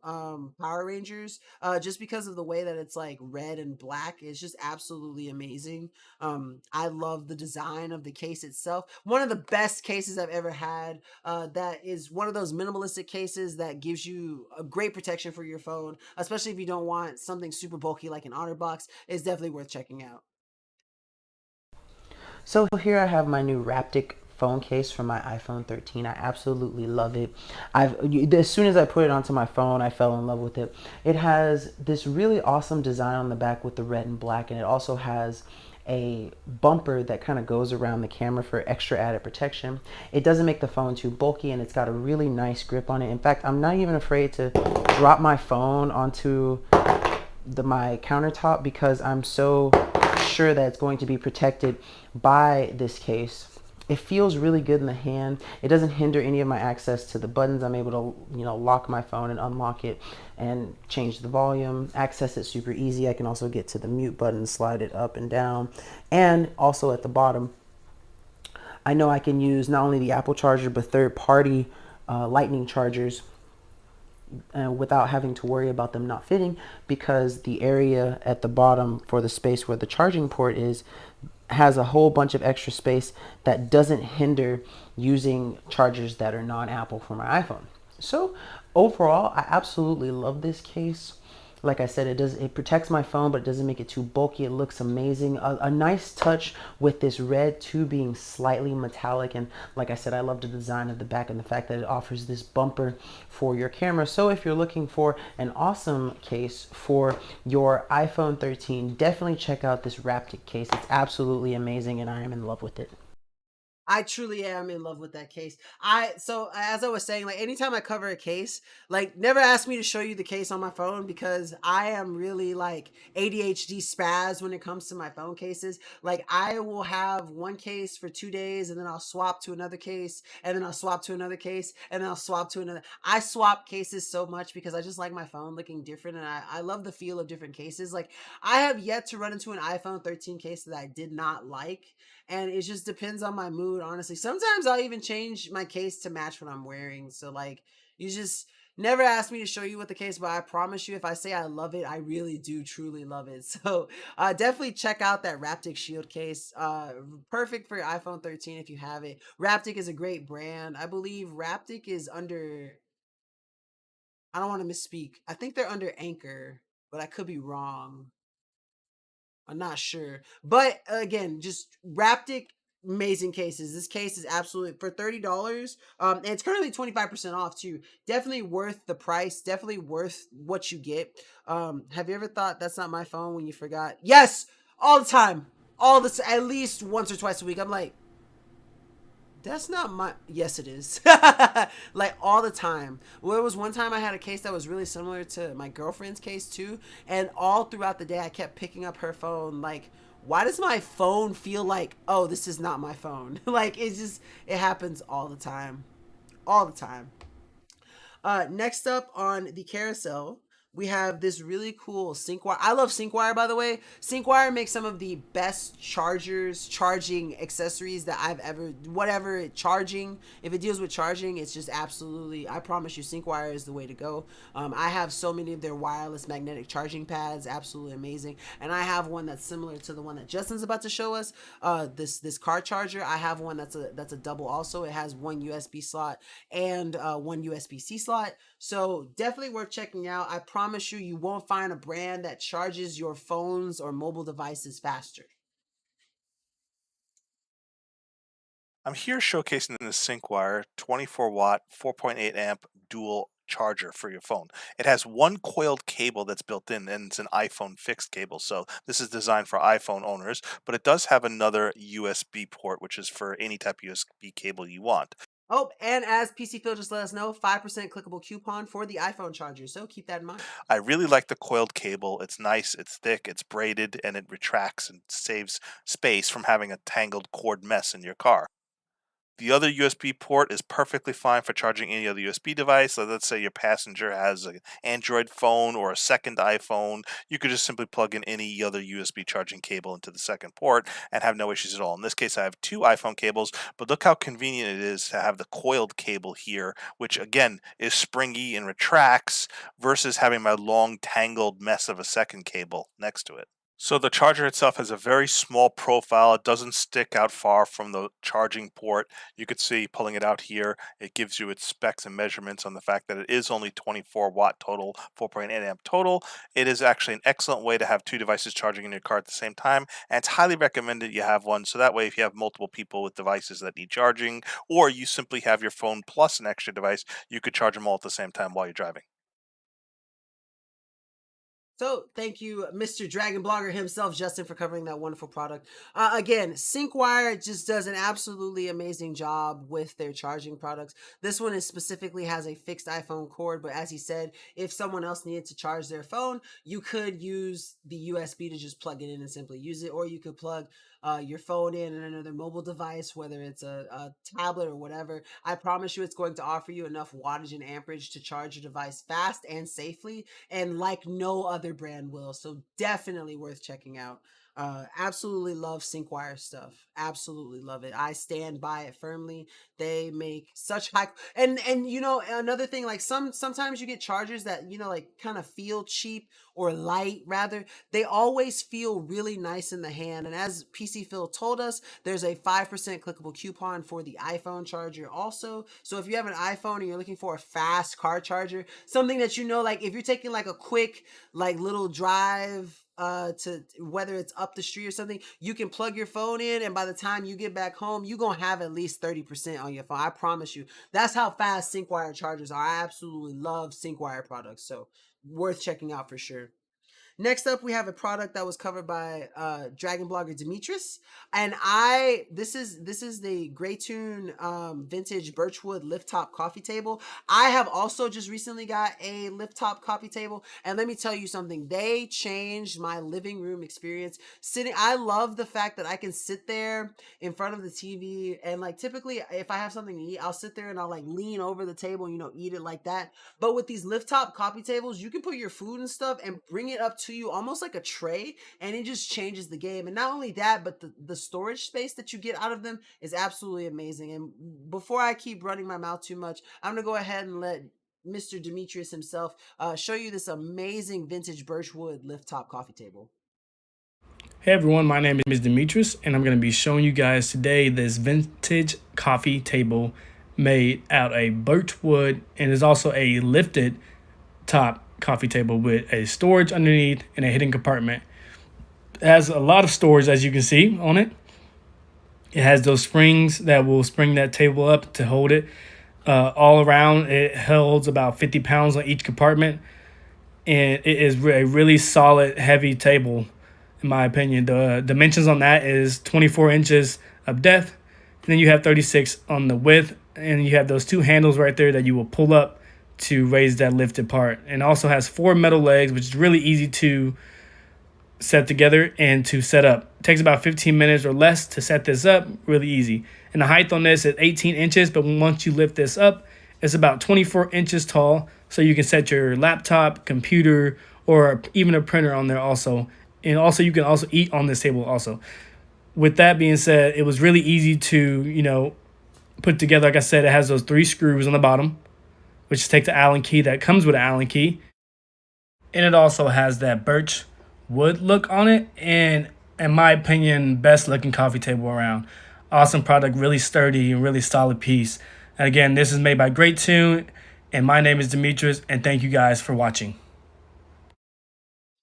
Power Rangers, just because of the way that it's like red and black. It's just absolutely amazing. I love the design of the case itself. One of the best cases I've ever had. That is one of those minimalistic cases that gives you a great protection for your phone, especially if you don't want something super bulky like an OtterBox. It's definitely worth checking out. So here I have my new Raptic phone case for my iPhone 13. I absolutely love it. As soon as I put it onto my phone, I fell in love with it. It has this really awesome design on the back with the red and black, and it also has a bumper that kind of goes around the camera for extra added protection. It doesn't make the phone too bulky, and it's got a really nice grip on it. In fact, I'm not even afraid to drop my phone onto my countertop because I'm so sure that it's going to be protected by this case. It feels really good in the hand. It doesn't hinder any of my access to the buttons. I'm able to, lock my phone and unlock it and change the volume, access it super easy. I can also get to the mute button, slide it up and down. And also at the bottom, I know I can use not only the Apple charger, but third-party lightning chargers without having to worry about them not fitting, because the area at the bottom for the space where the charging port is has a whole bunch of extra space that doesn't hinder using chargers that are non-Apple for my iPhone. So overall, I absolutely love this case. Like I said, it protects my phone, but it doesn't make it too bulky. It looks amazing. A nice touch with this red too being slightly metallic. And like I said, I love the design of the back and the fact that it offers this bumper for your camera. So if you're looking for an awesome case for your iPhone 13, definitely check out this Raptic case. It's absolutely amazing, and I am in love with it. I truly am in love with that case. So as I was saying, like anytime I cover a case, like never ask me to show you the case on my phone because I am really like ADHD spaz when it comes to my phone cases. Like I will have one case for 2 days and then I'll swap to another case and then I'll swap to another case and then I'll swap to another. I swap cases so much because I just like my phone looking different and I love the feel of different cases. Like I have yet to run into an iPhone 13 case that I did not like, and it just depends on my mood, honestly. Sometimes I'll even change my case to match what I'm wearing. So like you just never ask me to show you what the case, but I promise you if I say I love it, I really do truly love it. So definitely check out that Raptic Shield case. Perfect for your iPhone 13 if you have it. Raptic is a great brand. I believe Raptic is under, I don't want to misspeak, I think they're under Anchor, but I could be wrong. I'm not sure. But again, just Raptic, amazing cases. This case is absolutely for $30. And it's currently 25% off too. Definitely worth the price. Definitely worth what you get. Have you ever thought that's not my phone when you forgot? Yes, all the time. All this at least once or twice a week. I'm like, that's not my. Yes, it is. Like all the time. Well, it was one time I had a case that was really similar to my girlfriend's case too, and all throughout the day I kept picking up her phone. Like, why does my phone feel like, oh, this is not my phone? Like, it happens all the time, all the time. Next up on the carousel, we have this really cool SyncWire. I love SyncWire, by the way. SyncWire makes some of the best charging accessories that I've ever, whatever charging, if it deals with charging, it's just absolutely, I promise you, SyncWire is the way to go. I have so many of their wireless magnetic charging pads, absolutely amazing. And I have one that's similar to the one that Justin's about to show us, this car charger. I have one that's a double also. It has one USB slot and one USB-C slot. So definitely worth checking out. I promise you, you won't find a brand that charges your phones or mobile devices faster. I'm here showcasing the SyncWire 24 watt, 4.8 amp dual charger for your phone. It has one coiled cable that's built in, and it's an iPhone fixed cable. So this is designed for iPhone owners, but it does have another USB port, which is for any type of USB cable you want. Oh, and as PC Phil just let us know, 5% clickable coupon for the iPhone charger. So keep that in mind. I really like the coiled cable. It's nice, it's thick, it's braided, and it retracts and saves space from having a tangled cord mess in your car. The other USB port is perfectly fine for charging any other USB device. So let's say your passenger has an Android phone or a second iPhone. You could just simply plug in any other USB charging cable into the second port and have no issues at all. In this case, I have two iPhone cables, but look how convenient it is to have the coiled cable here, which again is springy and retracts versus having my long tangled mess of a second cable next to it. So the charger itself has a very small profile. It doesn't stick out far from the charging port. You could see pulling it out here, it gives you its specs and measurements on the fact that it is only 24 watt total, 4.8 amp total. It is actually an excellent way to have two devices charging in your car at the same time, and it's highly recommended you have one. So that way, if you have multiple people with devices that need charging, or you simply have your phone plus an extra device, you could charge them all at the same time while you're driving. So thank you, Mr. Dragon Blogger himself, Justin, for covering that wonderful product. Again, SyncWire just does an absolutely amazing job with their charging products. This one is specifically has a fixed iPhone cord, but as he said, if someone else needed to charge their phone, you could use the USB to just plug it in and simply use it, or you could plug your phone in and another mobile device, whether it's a tablet or whatever. I promise you it's going to offer you enough wattage and amperage to charge your device fast and safely, and like no other brand will. So definitely worth checking out. Absolutely love SyncWire stuff. Absolutely love it. I stand by it firmly. They make such high, and you know, another thing, like sometimes you get chargers that, you know, like kind of feel cheap or light rather. They always feel really nice in the hand. And as PC Phil told us, there's a 5% clickable coupon for the iPhone charger also. So if you have an iPhone and you're looking for a fast car charger, something that, you know, like if you're taking like a quick like little drive to whether it's up the street or something, you can plug your phone in, and by the time you get back home, you're gonna have at least 30% on your phone. I promise you. That's how fast SyncWire chargers are. I absolutely love SyncWire products, so worth checking out for sure. Next up, we have a product that was covered by Dragon Blogger Demetrius, and this is the Greytune vintage birchwood lift top coffee table. I have also just recently got a lift top coffee table, and let me tell you something. They changed my living room experience. I love the fact that I can sit there in front of the TV, and like typically if I have something to eat, I'll sit there and I'll like lean over the table and, you know, eat it like that. But with these lift top coffee tables, you can put your food and stuff and bring it up to you almost like a tray, and it just changes the game. And not only that, but the storage space that you get out of them is absolutely amazing. And before I keep running my mouth too much, I'm gonna go ahead and let Mr. Demetrius himself show you this amazing vintage birchwood lift top coffee table. Hey everyone, my name is Demetrius, and I'm going to be showing you guys today this vintage coffee table made out of birch wood, and is also a lifted top coffee table with a storage underneath and a hidden compartment. It has a lot of storage, as you can see on it. It has those springs that will spring that table up to hold it. All around, it holds about 50 pounds on each compartment, and it is a really solid, heavy table. In my opinion, the dimensions on that is 24 inches of depth, and then you have 36 on the width, and you have those two handles right there that you will pull up to raise that lifted part. And also has 4 metal legs, which is really easy to set together and to set up. It takes about 15 minutes or less to set this up, really easy. And the height on this is 18 inches, but once you lift this up, it's about 24 inches tall So you can set your laptop, computer, or even a printer on there also. And also you can also eat on this table also. With that being said, it was really easy to, put together. Like I said, it has those 3 screws on the bottom, which take the Allen key that comes with an Allen key. And it also has that birch wood look on it. And in my opinion, best looking coffee table around. Awesome product, really sturdy and really solid piece. And again, this is made by Great Tune. And my name is Demetrius. And thank you guys for watching.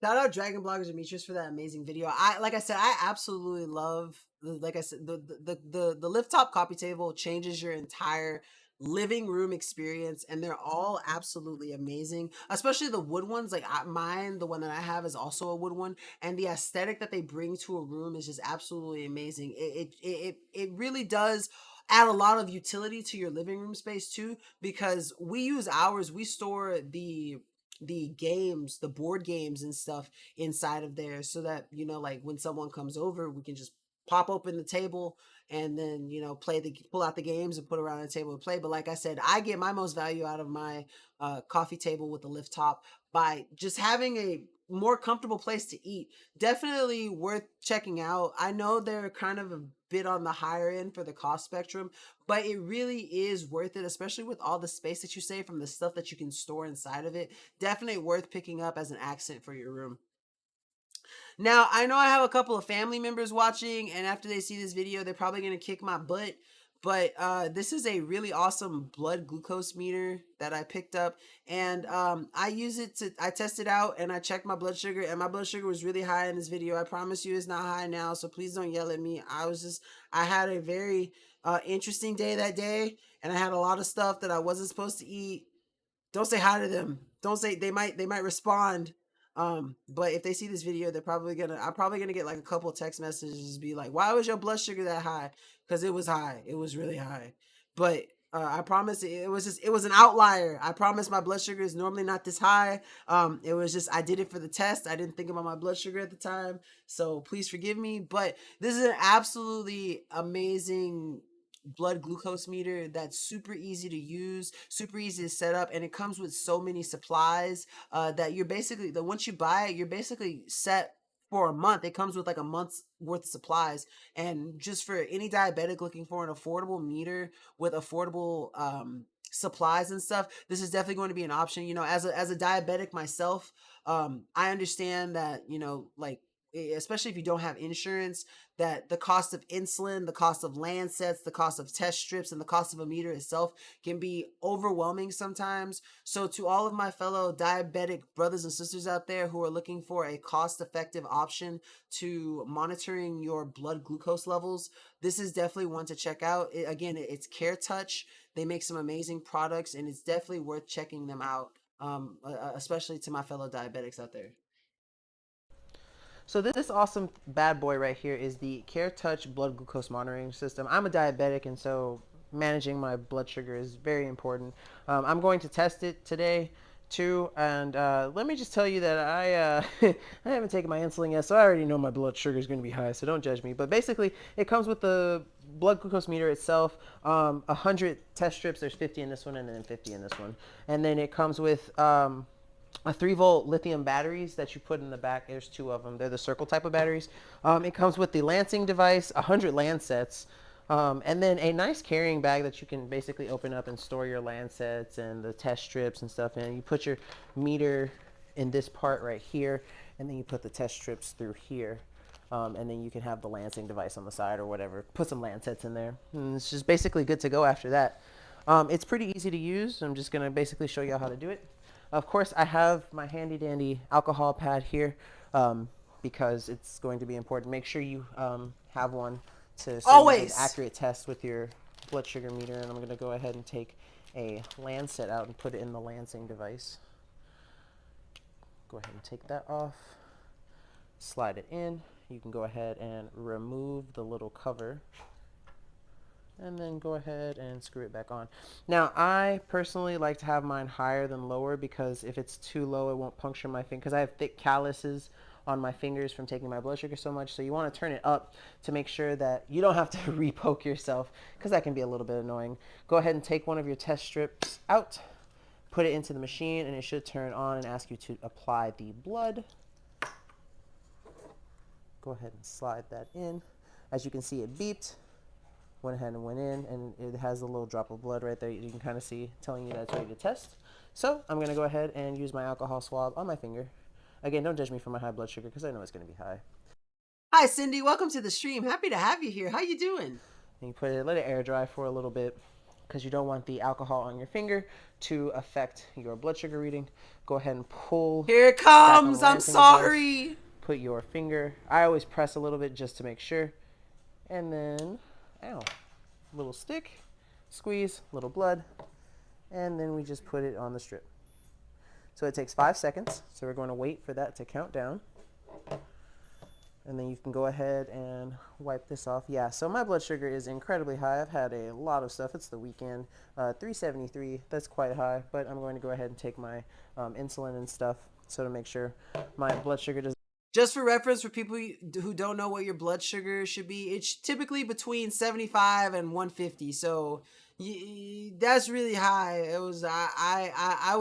Shout out Dragon Bloggers Demetrius for that amazing video. I absolutely love, the lift top coffee table changes your entire living room experience, and they're all absolutely amazing, especially the wood ones. Like mine, the one that I have is also a wood one, and the aesthetic that they bring to a room is just absolutely amazing. It really does add a lot of utility to your living room space too, because we use ours. We store the games, the board games and stuff inside of there, so that, like when someone comes over, we can just pop open the table and then, pull out the games and put around the table and play. But like I said, I get my most value out of my coffee table with the lift top by just having a more comfortable place to eat. Definitely worth checking out. I know they're kind of a bit on the higher end for the cost spectrum, but it really is worth it, especially with all the space that you save from the stuff that you can store inside of it. Definitely worth picking up as an accent for your room. Now, I know I have a couple of family members watching, and after they see this video, they're probably going to kick my butt. But this is a really awesome blood glucose meter that I picked up, and I use it I test it out, and I checked my blood sugar, and my blood sugar was really high in this video. I promise you it's not high now, so please don't yell at me. I had a very interesting day that day, and I had a lot of stuff that I wasn't supposed to eat. Don't say hi to them. Don't say, they might respond. But if they see this video, I'm probably gonna get like a couple of text messages, be like, why was your blood sugar that high? Because it was high. It was really high. But I promise it was an outlier. I promise my blood sugar is normally not this high. It was just, I did it for the test. I didn't think about my blood sugar at the time, so please forgive me. But this is an absolutely amazing blood glucose meter that's super easy to use, super easy to set up, and it comes with so many supplies that you're basically, once you buy it, you're basically set for a month. It comes with like a month's worth of supplies. And just for any diabetic looking for an affordable meter with affordable supplies and stuff, this is definitely going to be an option. As a diabetic myself, I understand that, like, especially if you don't have insurance, that the cost of insulin, the cost of Lancets, the cost of test strips, and the cost of a meter itself can be overwhelming sometimes. So to all of my fellow diabetic brothers and sisters out there who are looking for a cost-effective option to monitoring your blood glucose levels, this is definitely one to check out. Again, it's Care Touch. They make some amazing products, and it's definitely worth checking them out, especially to my fellow diabetics out there. So this awesome bad boy right here is the Care Touch blood glucose monitoring system. I'm a diabetic, and so managing my blood sugar is very important. I'm going to test it today too, and let me just tell you that I I haven't taken my insulin yet, so I already know my blood sugar is going to be high, so don't judge me. But basically, it comes with the blood glucose meter itself, 100 test strips. There's 50 in this one and then 50 in this one, and then it comes with a 3-volt lithium batteries that you put in the back. There's 2 of them. They're the circle type of batteries. It comes with the lancing device, 100 Lancets, and then a nice carrying bag that you can basically open up and store your Lancets and the test strips and stuff in. You put your meter in this part right here, and then you put the test strips through here. And then you can have the lancing device on the side or whatever. Put some Lancets in there. And it's just basically good to go after that. It's pretty easy to use. I'm just going to basically show you how to do it. Of course, I have my handy dandy alcohol pad here because it's going to be important. Make sure you have one so you get an accurate test with your blood sugar meter. And I'm going to go ahead and take a Lancet out and put it in the lancing device. Go ahead and take that off. Slide it in. You can go ahead and remove the little cover. And then go ahead and screw it back on. Now, I personally like to have mine higher than lower because if it's too low, it won't puncture my finger because I have thick calluses on my fingers from taking my blood sugar so much. So you want to turn it up to make sure that you don't have to re-poke yourself because that can be a little bit annoying. Go ahead and take one of your test strips out. put it into the machine, and it should turn on and ask you to apply the blood. Go ahead and slide that in. As you can see, it beeped. Went ahead and went in, and it has a little drop of blood right there. You can kind of see telling you that it's ready to test. So I'm going to go ahead and use my alcohol swab on my finger. Again, don't judge me for my high blood sugar because I know it's going to be high. Hi, Cindy. Welcome to the stream. Happy to have you here. How you doing? And you put it, let it air dry for a little bit because you don't want the alcohol on your finger to affect your blood sugar reading. Go ahead and pull. Here it comes. I'm sorry. Put your finger. I always press a little bit just to make sure. And then, ow, little stick, squeeze, little blood, and then we just put it on the strip. So it takes 5 seconds. So we're going to wait for that to count down. And then you can go ahead and wipe this off. Yeah, so my blood sugar is incredibly high. I've had a lot of stuff. It's the weekend. 373, that's quite high. But I'm going to go ahead and take my insulin and stuff so to make sure my blood sugar does. Just for reference, for people who don't know what your blood sugar should be, it's typically between 75 and 150. So that's really high. It was I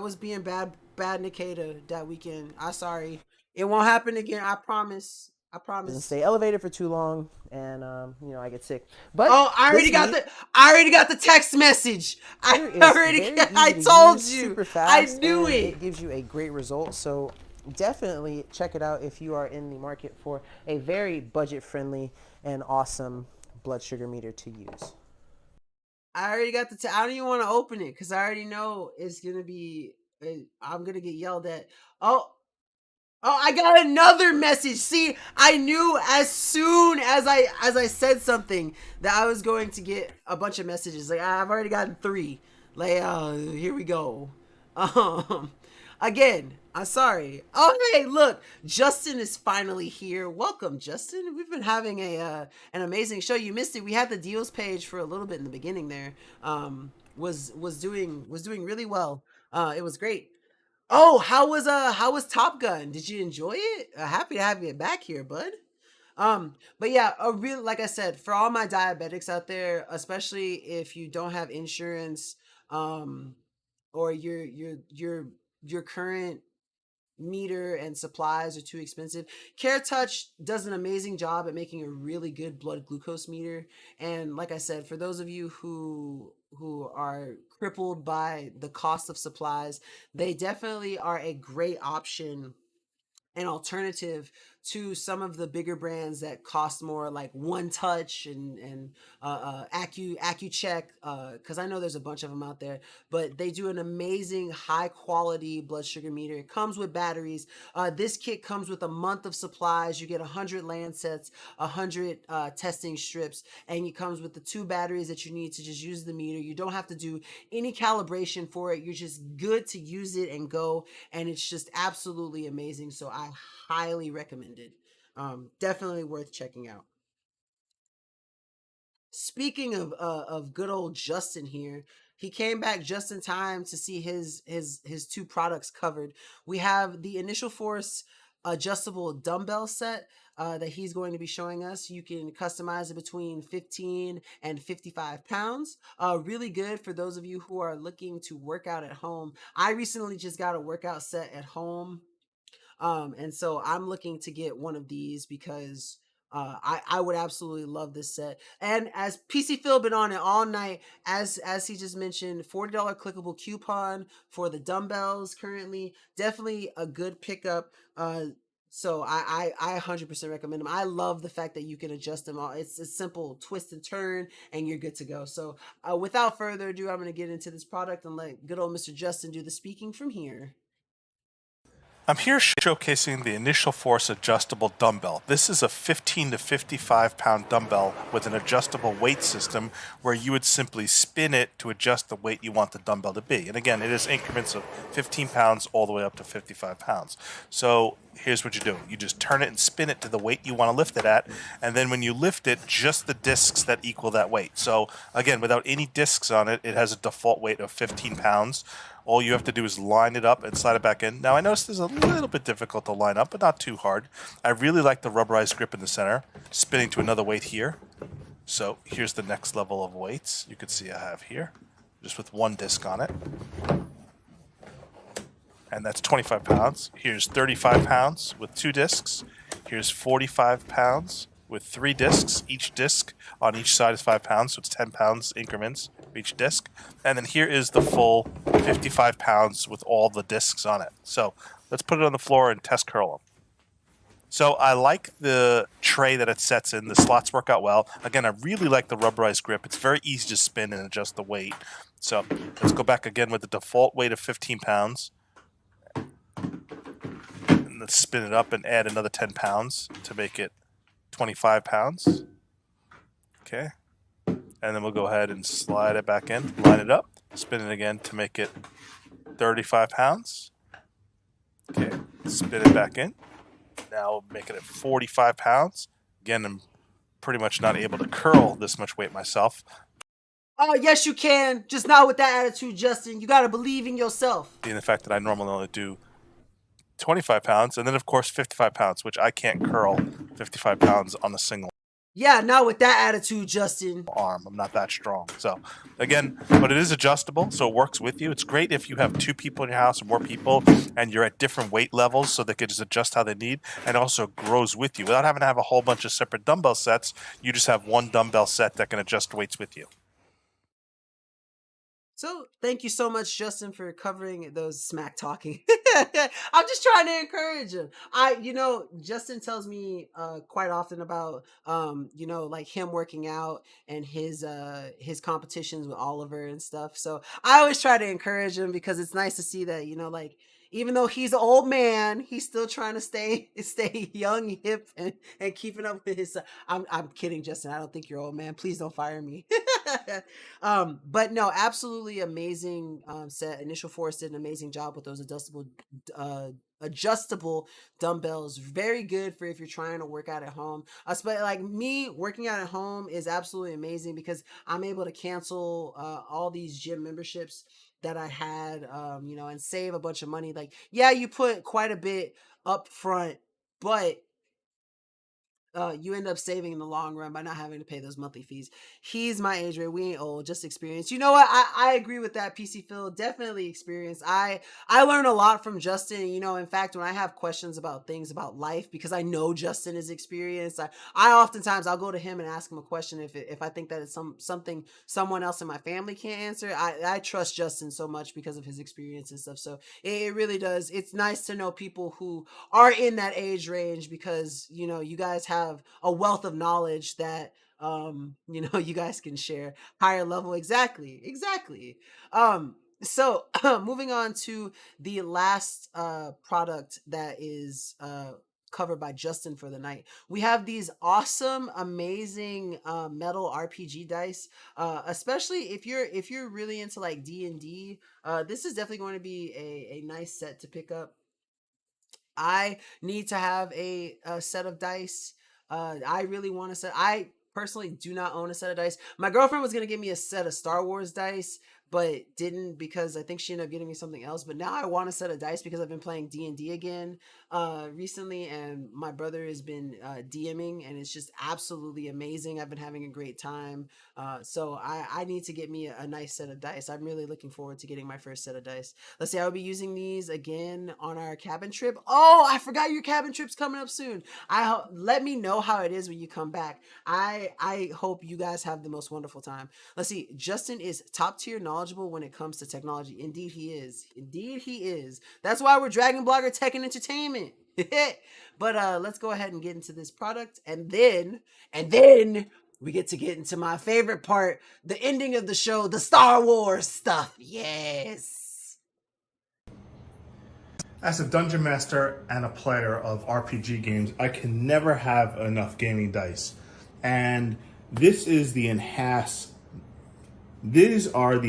was being bad Nkda that weekend. I'm sorry. It won't happen again. I promise. I promise. Doesn't stay elevated for too long, and you know, I get sick. But oh, I already got the text message. I told you. Super fast, I knew it. It gives you a great result. So definitely check it out if you are in the market for a very budget-friendly and awesome blood sugar meter to use. I already got I don't even want to open it because I already know it's gonna be. I'm gonna get yelled at. Oh, I got another message. See, I knew as soon as I said something that I was going to get a bunch of messages. Like I've already gotten 3. Like, here we go. Again, I'm sorry. Oh, hey, look, Justin is finally here. Welcome, Justin. We've been having an amazing show. You missed it. We had the deals page for a little bit in the beginning there. Was doing really well. It was great. Oh, how was Top Gun? Did you enjoy it? Happy to have you back here, bud. But yeah, really, like I said, for all my diabetics out there, especially if you don't have insurance, or your current meter and supplies are too expensive, CareTouch does an amazing job at making a really good blood glucose meter. And like I said, for those of you who are crippled by the cost of supplies, they definitely are a great option, an alternative to some of the bigger brands that cost more, like One Touch and AccuCheck, because I know there's a bunch of them out there, but they do an amazing high quality blood sugar meter. It comes with batteries. This kit comes with a month of supplies. You get 100 Lancets, 100 testing strips, and it comes with the 2 batteries that you need to just use the meter. You don't have to do any calibration for it. You're just good to use it and go, and it's just absolutely amazing. So I highly recommend it. Definitely worth checking out. Speaking of good old Justin here, he came back just in time to see his 2 products covered. We have the Initial Force adjustable dumbbell set that he's going to be showing us. You can customize it between 15 and 55 pounds. Really good for those of you who are looking to work out at home. I recently just got a workout set at home. And so I'm looking to get one of these because I would absolutely love this set. And as PC Phil been on it all night, as he just mentioned, $40 clickable coupon for the dumbbells currently. Definitely a good pickup. So I 100% recommend them. I love the fact that you can adjust them all. It's a simple twist and turn and you're good to go. So without further ado, I'm going to get into this product and let good old Mr. Justin do the speaking from here. I'm here showcasing the Initial Force adjustable dumbbell. This is a 15 to 55 pound dumbbell with an adjustable weight system where you would simply spin it to adjust the weight you want the dumbbell to be. And again, it is increments of 15 pounds all the way up to 55 pounds. So here's what you do. You just turn it and spin it to the weight you want to lift it at. And then when you lift it, just the discs that equal that weight. So again, without any discs on it, it has a default weight of 15 pounds. All you have to do is line it up and slide it back in. Now, I noticed this is a little bit difficult to line up, but not too hard. I really like the rubberized grip in the center, spinning to another weight here. So here's the next level of weights you can see I have here, just with 1 disc on it. and that's 25 pounds. Here's 35 pounds with 2 discs. Here's 45 pounds with 3 discs. Each disc on each side is 5 pounds, so it's 10 pounds increments for each disc. And then here is the full 55 pounds with all the discs on it. So let's put it on the floor and test curl them. So I like the tray that it sets in. The slots work out well. Again, I really like the rubberized grip. It's very easy to spin and adjust the weight. So let's go back again with the default weight of 15 pounds. And let's spin it up and add another 10 pounds to make it 25 pounds. Okay. And then we'll go ahead and slide it back in, line it up, spin it again to make it 35 pounds. Okay, spin it back in. Now make it at 45 pounds. Again, I'm pretty much not able to curl this much weight myself. Oh, yes, you can. Just not with that attitude, Justin. You got to believe in yourself. In the fact that I normally only do 25 pounds, and then, of course, 55 pounds, which I can't curl 55 pounds on a single Yeah, not with that attitude, Justin. arm. I'm not that strong. So, again, but it is adjustable, so it works with you. It's great if you have 2 people in your house or more people, and you're at different weight levels, so they can just adjust how they need, and also grows with you. Without having to have a whole bunch of separate dumbbell sets, you just have one dumbbell set that can adjust weights with you. So thank you so much, Justin, for covering those smack talking. I'm just trying to encourage him. Justin tells me quite often about like him working out and his competitions with Oliver and stuff. So I always try to encourage him because it's nice to see that, like even though he's an old man, he's still trying to stay young, hip, and keeping up with his. I'm kidding, Justin. I don't think you're old, man. Please don't fire me. But no, absolutely amazing set. Initial Force did an amazing job with those adjustable dumbbells. Very good for if you're trying to work out at home. But like me, working out at home is absolutely amazing because I'm able to cancel all these gym memberships that I had, and save a bunch of money. Like, yeah, you put quite a bit up front, but you end up saving in the long run by not having to pay those monthly fees. He's my age rate. We ain't old, just experience. You know what? I agree with that, PC Phil. Definitely experience. I learn a lot from Justin. In fact, when I have questions about things about life, because I know Justin is experienced, I oftentimes I'll go to him and ask him a question if I think that it's something someone else in my family can't answer. I trust Justin so much because of his experience and stuff. So it really does. It's nice to know people who are in that age range because you guys have a wealth of knowledge that you guys can share higher level. Exactly. So moving on to the last product that is covered by Justin for the night. We have these awesome, amazing metal RPG dice. Especially if you're really into like D&D, this is definitely going to be a nice set to pick up. I need to have a set of dice. I really want a set. I personally do not own a set of dice. My girlfriend was going to give me a set of Star Wars dice, but didn't because I think she ended up getting me something else. But now I want a set of dice because I've been playing D&D again recently, and my brother has been DMing, and it's just absolutely amazing. I've been having a great time. So I need to get me a nice set of dice. I'm really looking forward to getting my first set of dice. Let's see, I'll be using these again on our cabin trip. Oh, I forgot your cabin trip's coming up soon. Let me know how it is when you come back. I hope you guys have the most wonderful time. Let's see, Justin is top tier knowledgeable when it comes to technology. Indeed he is. That's why we're Dragon Blogger Tech and Entertainment. But let's go ahead and get into this product, and then we get into my favorite part, the ending of the show, the Star Wars stuff. Yes. As a dungeon master and a player of RPG games, I can never have enough gaming dice. And these are the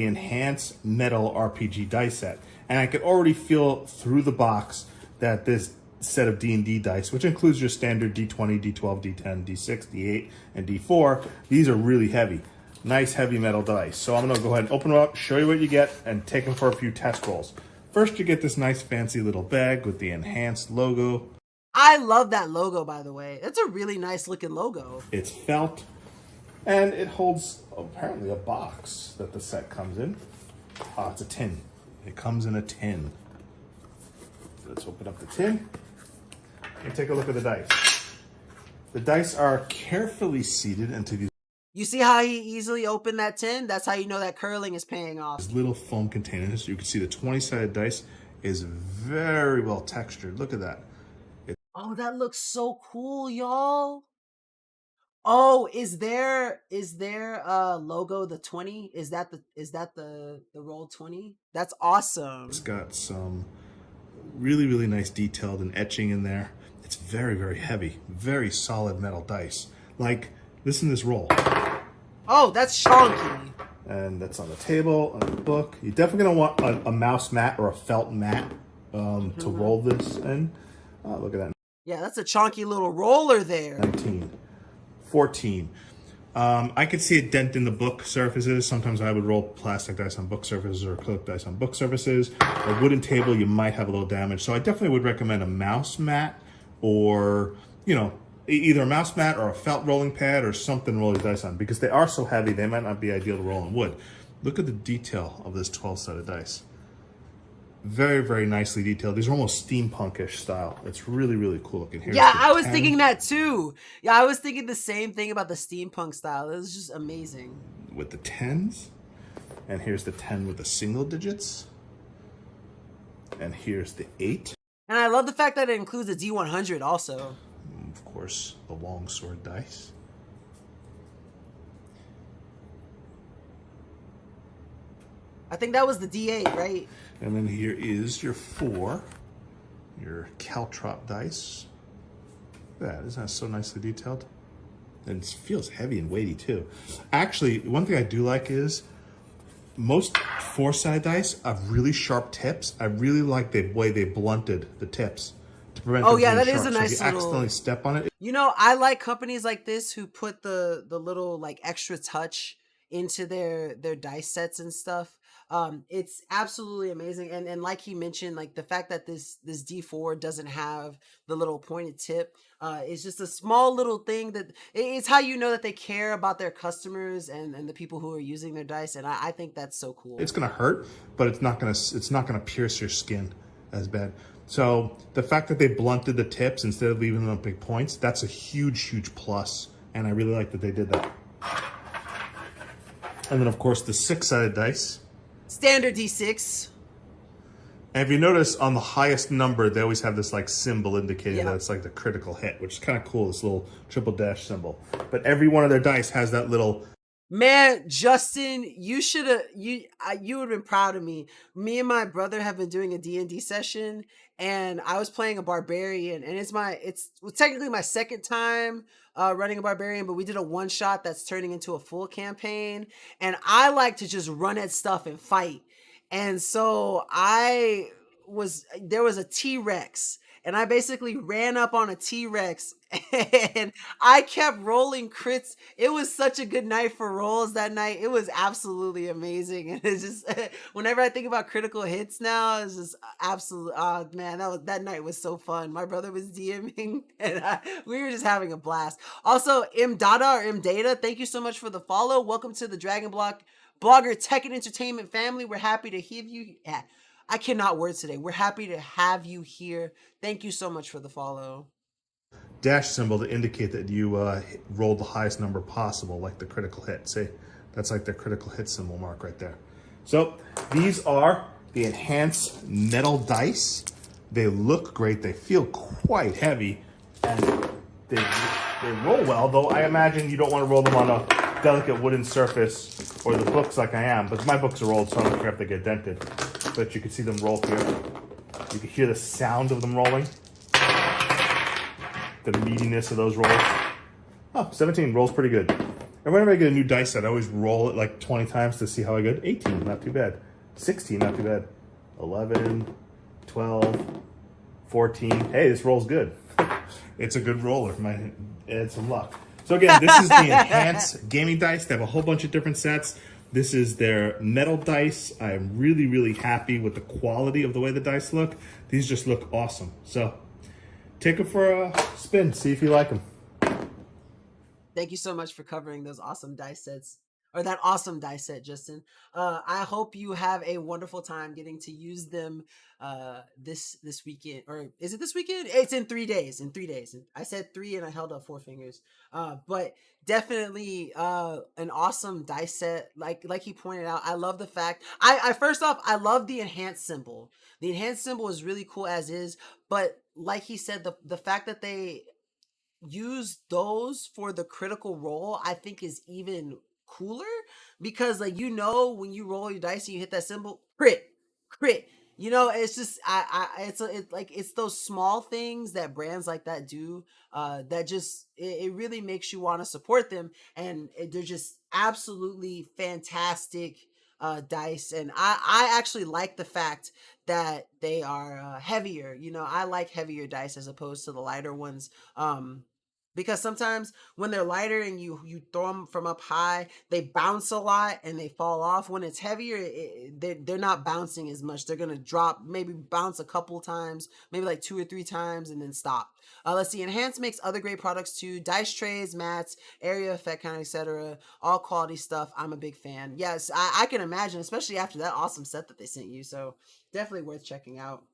enhanced metal RPG dice set. And I can already feel through the box that this set of D&D dice, which includes your standard D20, D12, D10, D6, D8, and D4, these are really heavy. Nice heavy metal dice. So I'm going to go ahead and open them up, show you what you get, and take them for a few test rolls. First, you get this nice fancy little bag with the enhanced logo. I love that logo, by the way. It's a really nice looking logo. It's felt, and it holds apparently a box that the set comes in. It's a tin. It comes in a tin. Let's open up the tin and take a look at the dice. The dice are carefully seated into these You see how he easily opened that tin? That's how you know that curling is paying off. little foam containers. You can see the 20-sided dice is very well textured. Look at that. Oh, that looks so cool, y'all. Oh, is there logo the 20? Is that the roll 20? That's awesome. It's got some really, really nice detailed and etching in there. It's very, very heavy, very solid metal dice. Like, listen to this roll. Oh, that's chonky. And that's on the table, on the book. You're definitely gonna want a mouse mat or a felt mat to roll this in. Look at that. Yeah, that's a chonky little roller there. 19, 14. I could see a dent in the book surfaces. Sometimes I would roll plastic dice on book surfaces or acrylic dice on book surfaces. A wooden table, you might have a little damage. So I definitely would recommend a mouse mat or, you know, either a mouse mat or a felt rolling pad or something to roll your dice on, because they are so heavy, they might not be ideal to roll on wood. Look at the detail of this 12-sided dice. Very, very nicely detailed. These are almost steampunkish style. It's really, really cool looking. Here's Yeah, the I was 10. thinking that too. Yeah, I was thinking the same thing about the steampunk style. It was just amazing. With the 10s. And here's the 10 with the single digits. And here's the 8. And I love the fact that it includes a D100 also. Of course, the longsword dice. I think that was the D8, right? And then here is your 4, your caltrop dice. That isn't that so nicely detailed? And it feels heavy and weighty too. Actually, one thing I do like is most 4-sided dice have really sharp tips. I really like the way they blunted the tips to prevent them yeah, being that is sharp. a nice So if you little... accidentally step on it. You know, I like companies like this who put the little like extra touch into their dice sets and stuff. It's absolutely amazing. And like he mentioned, like the fact that this D4 doesn't have the little pointed tip, it's just a small little thing that it's how you know that they care about their customers and the people who are using their dice. And I think that's so cool. It's gonna hurt, but it's not gonna pierce your skin as bad. So the fact that they blunted the tips instead of leaving them big points, that's a huge, huge plus. And I really like that they did that. And then of course the 6-sided dice. Standard D6. And if you notice on the highest number, they always have this like symbol indicating Yeah. that it's like the critical hit, which is kind of cool, this little triple dash symbol. But every one of their dice has that little... Man, Justin, you should have you would have been proud of me. Me and my brother have been doing a D&D session, and I was playing a barbarian, and it's technically my second time running a barbarian, but we did a one shot that's turning into a full campaign, and I like to just run at stuff and fight. And so there was a T-Rex, and I basically ran up on a T-Rex and I kept rolling crits. It was such a good night for rolls that night. It was absolutely amazing. And it's just, whenever I think about critical hits now, it's just absolute, oh man, that night was so fun. My brother was DMing and we were just having a blast. Also, Nkda or Mdata, thank you so much for the follow. Welcome to the Dragon Block Blogger Tech and Entertainment family. We're happy to have you. I cannot words today. We're happy to have you here. Thank you so much for the follow. Dash symbol to indicate that you rolled the highest number possible, like the critical hit. See, that's like the critical hit symbol mark right there. So these are the enhanced metal dice. They look great. They feel quite heavy, and they roll well. Though I imagine you don't want to roll them on a delicate wooden surface or the books like I am, but my books are old, so I don't care if they get dented. But you can see them roll here. You can hear the sound of them rolling. The meatiness of those rolls. Oh, 17 rolls pretty good. And whenever I get a new dice set, I always roll it like 20 times to see how I go. 18, not too bad. 16, not too bad. 11, 12, 14. Hey, this roll's good. It's a good roller. Add some luck. So again, this is the enhanced gaming dice. They have a whole bunch of different sets. This is their metal dice. I'm really, really happy with the quality of the way the dice look. These just look awesome. So take them for a spin. See if you like them. Thank you so much for covering those awesome dice sets. or that awesome die set, Justin. I hope you have a wonderful time getting to use them this weekend, or is it this weekend? It's in 3 days. In 3 days, I said three and I held up four fingers. But definitely an awesome dice set. Like he pointed out, I love the fact. I first off, I love the enhanced symbol. The enhanced symbol is really cool as is, but like he said, the fact that they use those for the critical role, I think is even cooler, because like, when you roll your dice and you hit that symbol, crit. It's just it's those small things that brands like that do, that just it really makes you want to support them, and they're just absolutely fantastic dice. And I actually like the fact that they are heavier. I like heavier dice as opposed to the lighter ones, because sometimes when they're lighter and you throw them from up high, they bounce a lot and they fall off. When it's heavier, they're not bouncing as much. They're gonna drop, maybe bounce a couple times, maybe like 2 or 3 times, and then stop. Let's see. Enhance makes other great products too: dice trays, mats, area effect kind, etc. All quality stuff. I'm a big fan. Yes, I can imagine, especially after that awesome set that they sent you. So definitely worth checking out.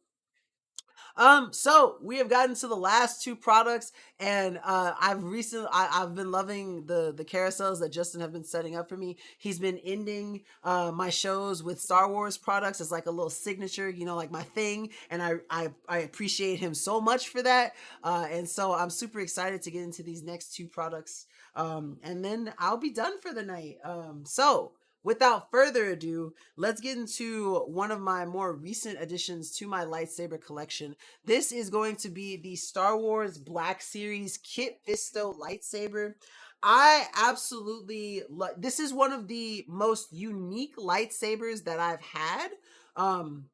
So we have gotten to the last two products, and I've been loving the carousels that Justin have been setting up for me. He's been ending my shows with Star Wars products as like a little signature, like my thing, and I appreciate him so much for that. And so I'm super excited to get into these next two products, and then I'll be done for the night. So without further ado, let's get into one of my more recent additions to my lightsaber collection. This is going to be the Star Wars Black Series Kit Fisto lightsaber. I absolutely love this. Is one of the most unique lightsabers that I've had. Um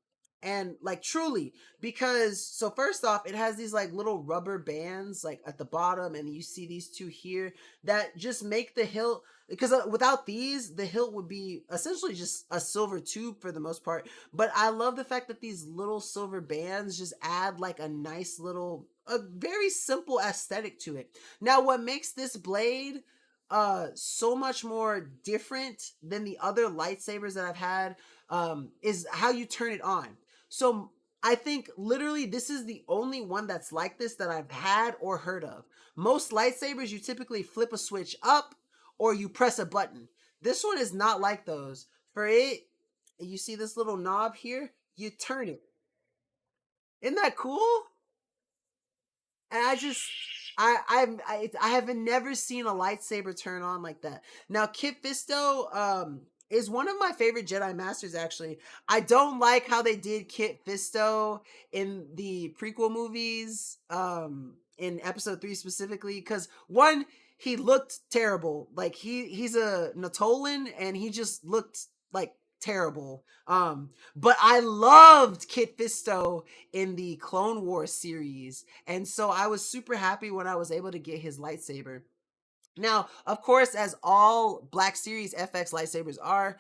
and like, truly, because so first off, it has these like little rubber bands like at the bottom, and you see these two here that just make the hilt, because without these, the hilt would be essentially just a silver tube for the most part. But I love the fact that these little silver bands just add like a nice little, a very simple aesthetic to it. Now, what makes this blade so much more different than the other lightsabers that I've had, is how you turn it on. So I think literally this is the only one that's like this that I've had or heard of. Most lightsabers, you typically flip a switch up or you press a button. This one is not like those. For it, you see this little knob here, you turn it. Isn't that cool? And I have never seen a lightsaber turn on like that. Now, Kit Fisto is one of my favorite Jedi Masters. Actually, I don't like how they did Kit Fisto in the prequel movies, in Episode 3 specifically, because one, he looked terrible. Like, he's a Natolan, and he just looked like terrible. But I loved Kit Fisto in the Clone Wars series, and so I was super happy when I was able to get his lightsaber. Now, of course, as all Black Series FX lightsabers are,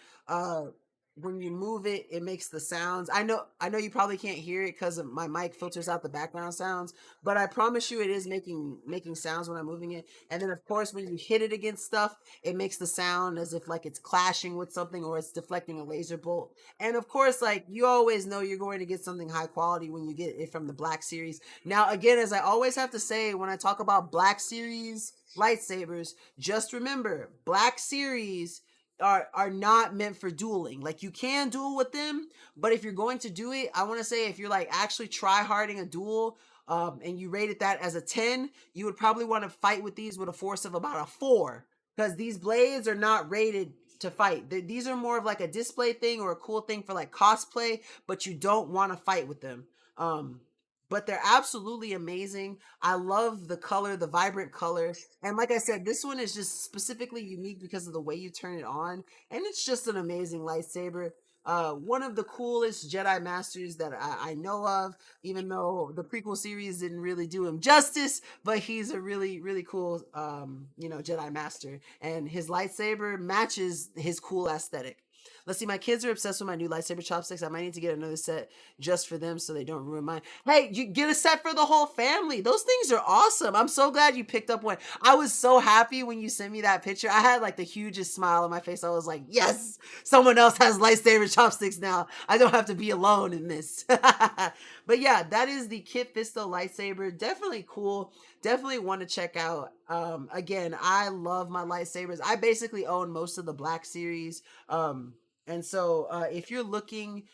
when you move it, it makes the sounds. I know you probably can't hear it because my mic filters out the background sounds, but I promise you, it is making sounds when I'm moving it. And then, of course, when you hit it against stuff, it makes the sound as if like it's clashing with something or it's deflecting a laser bolt. And of course, like, you always know you're going to get something high quality when you get it from the Black Series. Now, again, as I always have to say when I talk about Black Series lightsabers, just remember, Black Series are not meant for dueling. Like, you can duel with them, but if you're going to do it, I want to say, if you're like actually try harding a duel, and you rated that as a 10, you would probably want to fight with these with a force of about a 4, because these blades are not rated to fight. These are more of like a display thing or a cool thing for like cosplay, but you don't want to fight with them. But they're absolutely amazing. I love the color, the vibrant color. And like I said, this one is just specifically unique because of the way you turn it on. And it's just an amazing lightsaber. One of the coolest Jedi Masters that I know of, even though the prequel series didn't really do him justice, but he's a really, really cool, Jedi Master. And his lightsaber matches his cool aesthetic. Let's see, my kids are obsessed with my new lightsaber chopsticks. I might need to get another set just for them so they don't ruin mine. Hey, you get a set for the whole family. Those things are awesome. I'm so glad you picked up one. I was so happy when you sent me that picture. I had like the hugest smile on my face. I was like, yes, someone else has lightsaber chopsticks now. I don't have to be alone in this. But yeah, that is the Kit Fisto lightsaber. Definitely cool. Definitely want to check out. Again, I love my lightsabers. I basically own most of the Black series. And so if you're looking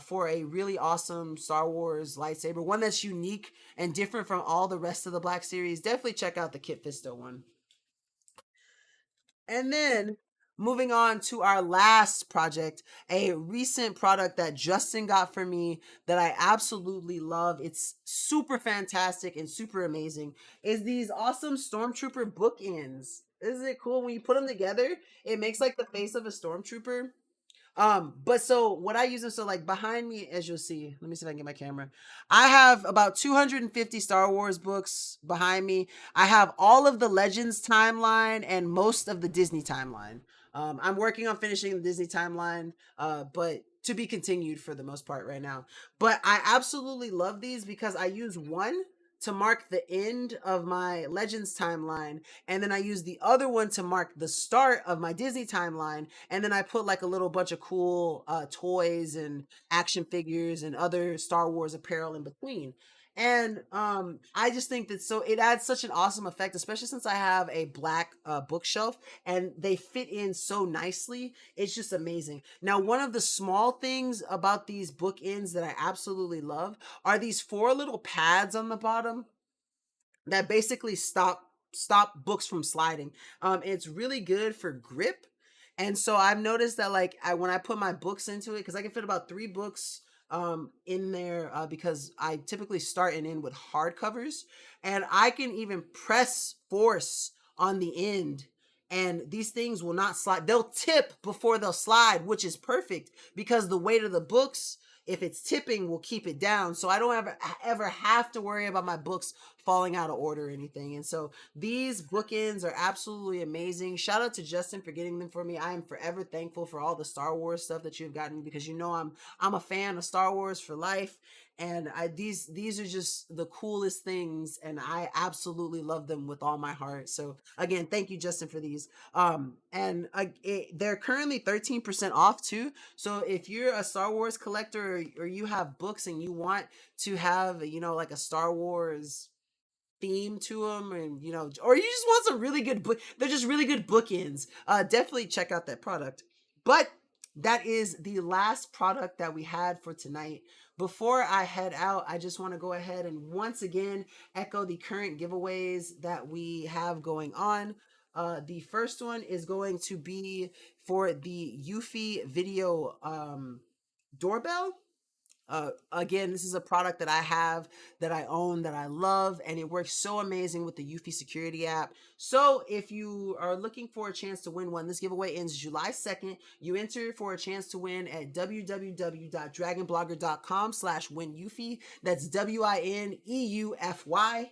for a really awesome Star Wars lightsaber, one that's unique and different from all the rest of the Black series, definitely check out the Kit Fisto one. And then moving on to our last project, a recent product that Justin got for me that I absolutely love. It's super fantastic and super amazing. Is these awesome Stormtrooper bookends. Isn't it cool when you put them together? It makes like the face of a Stormtrooper. But so what I use them, so like behind me, as you'll see, let me see if I can get my camera. I have about 250 Star Wars books behind me. I have all of the Legends timeline and most of the Disney timeline. I'm working on finishing the Disney timeline, but to be continued for the most part right now. But I absolutely love these because I use one to mark the end of my Legends timeline, and then I use the other one to mark the start of my Disney timeline, and then I put like a little bunch of cool toys and action figures and other Star Wars apparel in between. And I just think that so it adds such an awesome effect, especially since I have a black bookshelf and they fit in so nicely. It's just amazing. Now, one of the small things about these bookends that I absolutely love are these four little pads on the bottom that basically stop books from sliding. It's really good for grip. And so I've noticed that like when I put my books into it, because I can fit about 3 books in there because I typically start and end with hardcovers, and I can even press force on the end, and these things will not slide. They'll tip before they'll slide, which is perfect because the weight of the books, if it's tipping, will keep it down. So I don't ever have to worry about my books falling out of order or anything. And so these bookends are absolutely amazing. Shout out to Justin for getting them for me. I am forever thankful for all the Star Wars stuff that you've gotten me because you know I'm a fan of Star Wars for life. And these are just the coolest things, and I absolutely love them with all my heart. So again, thank you, Justin, for these. And they're currently 13% off too. So if you're a Star Wars collector, or you have books and you want to have, you know, like a Star Wars theme to them, and you know, or you just want some really good book, they're just really good bookends, definitely check out that product. But that is the last product that we had for tonight. Before I head out, I just want to go ahead and once again echo the current giveaways that we have going on. The first one is going to be for the Eufy video doorbell. Again, this is a product that I have, that I own, that I love, and it works so amazing with the Eufy security app. So if you are looking for a chance to win one, this giveaway ends July 2nd. You enter for a chance to win at www.dragonblogger.com/wineufy. That's WINEUFY.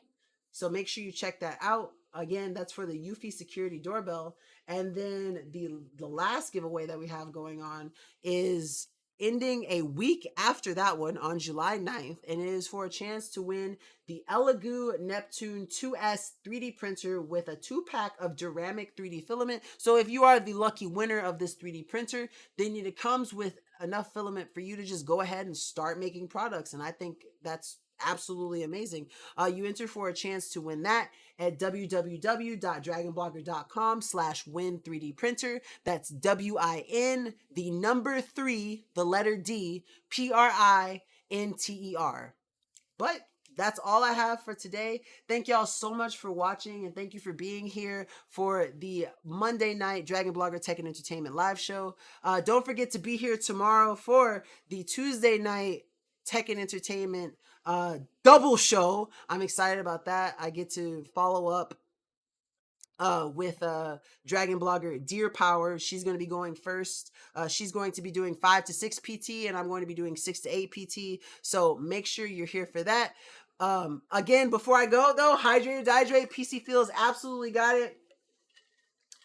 So make sure you check that out. Again, that's for the Eufy security doorbell. And then the last giveaway that we have going on is ending a week after that one on July 9th, and it is for a chance to win the Elegoo Neptune 2S 3D printer with a 2-pack of Duramic 3D filament. So if you are the lucky winner of this 3D printer, then it comes with enough filament for you to just go ahead and start making products, and I think that's absolutely amazing. You enter for a chance to win that at www.dragonblogger.com/win3D printer. That's WIN, the number 3, the letter D, PRINTER. But that's all I have for today. Thank y'all so much for watching, and thank you for being here for the Monday night Dragon Blogger Tech and Entertainment live show. Don't forget to be here tomorrow for the Tuesday night Tech and Entertainment double show. I'm excited about that. I get to follow up with Dragon Blogger Deer Power. She's going to be going first. She's going to be doing 5 to 6 PT, and I'm going to be doing 6 to 8 PT. So make sure you're here for that. Again, before I go though, hydrate or dehydrate. PC Feels absolutely got it.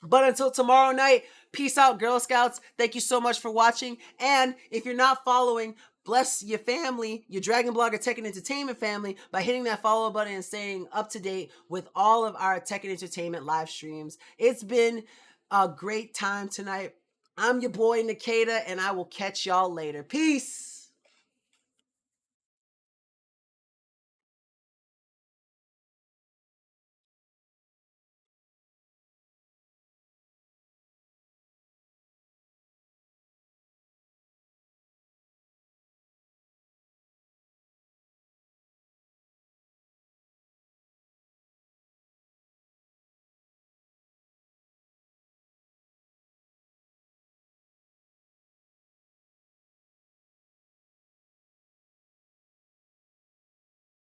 But until tomorrow night, Peace out, Girl Scouts. Thank you so much for watching. And if you're not following, bless your family, your Dragon Blogger Tech and Entertainment family, by hitting that follow button and staying up to date with all of our tech and entertainment live streams. It's been a great time tonight. I'm your boy Nkda, and I will catch y'all later. Peace.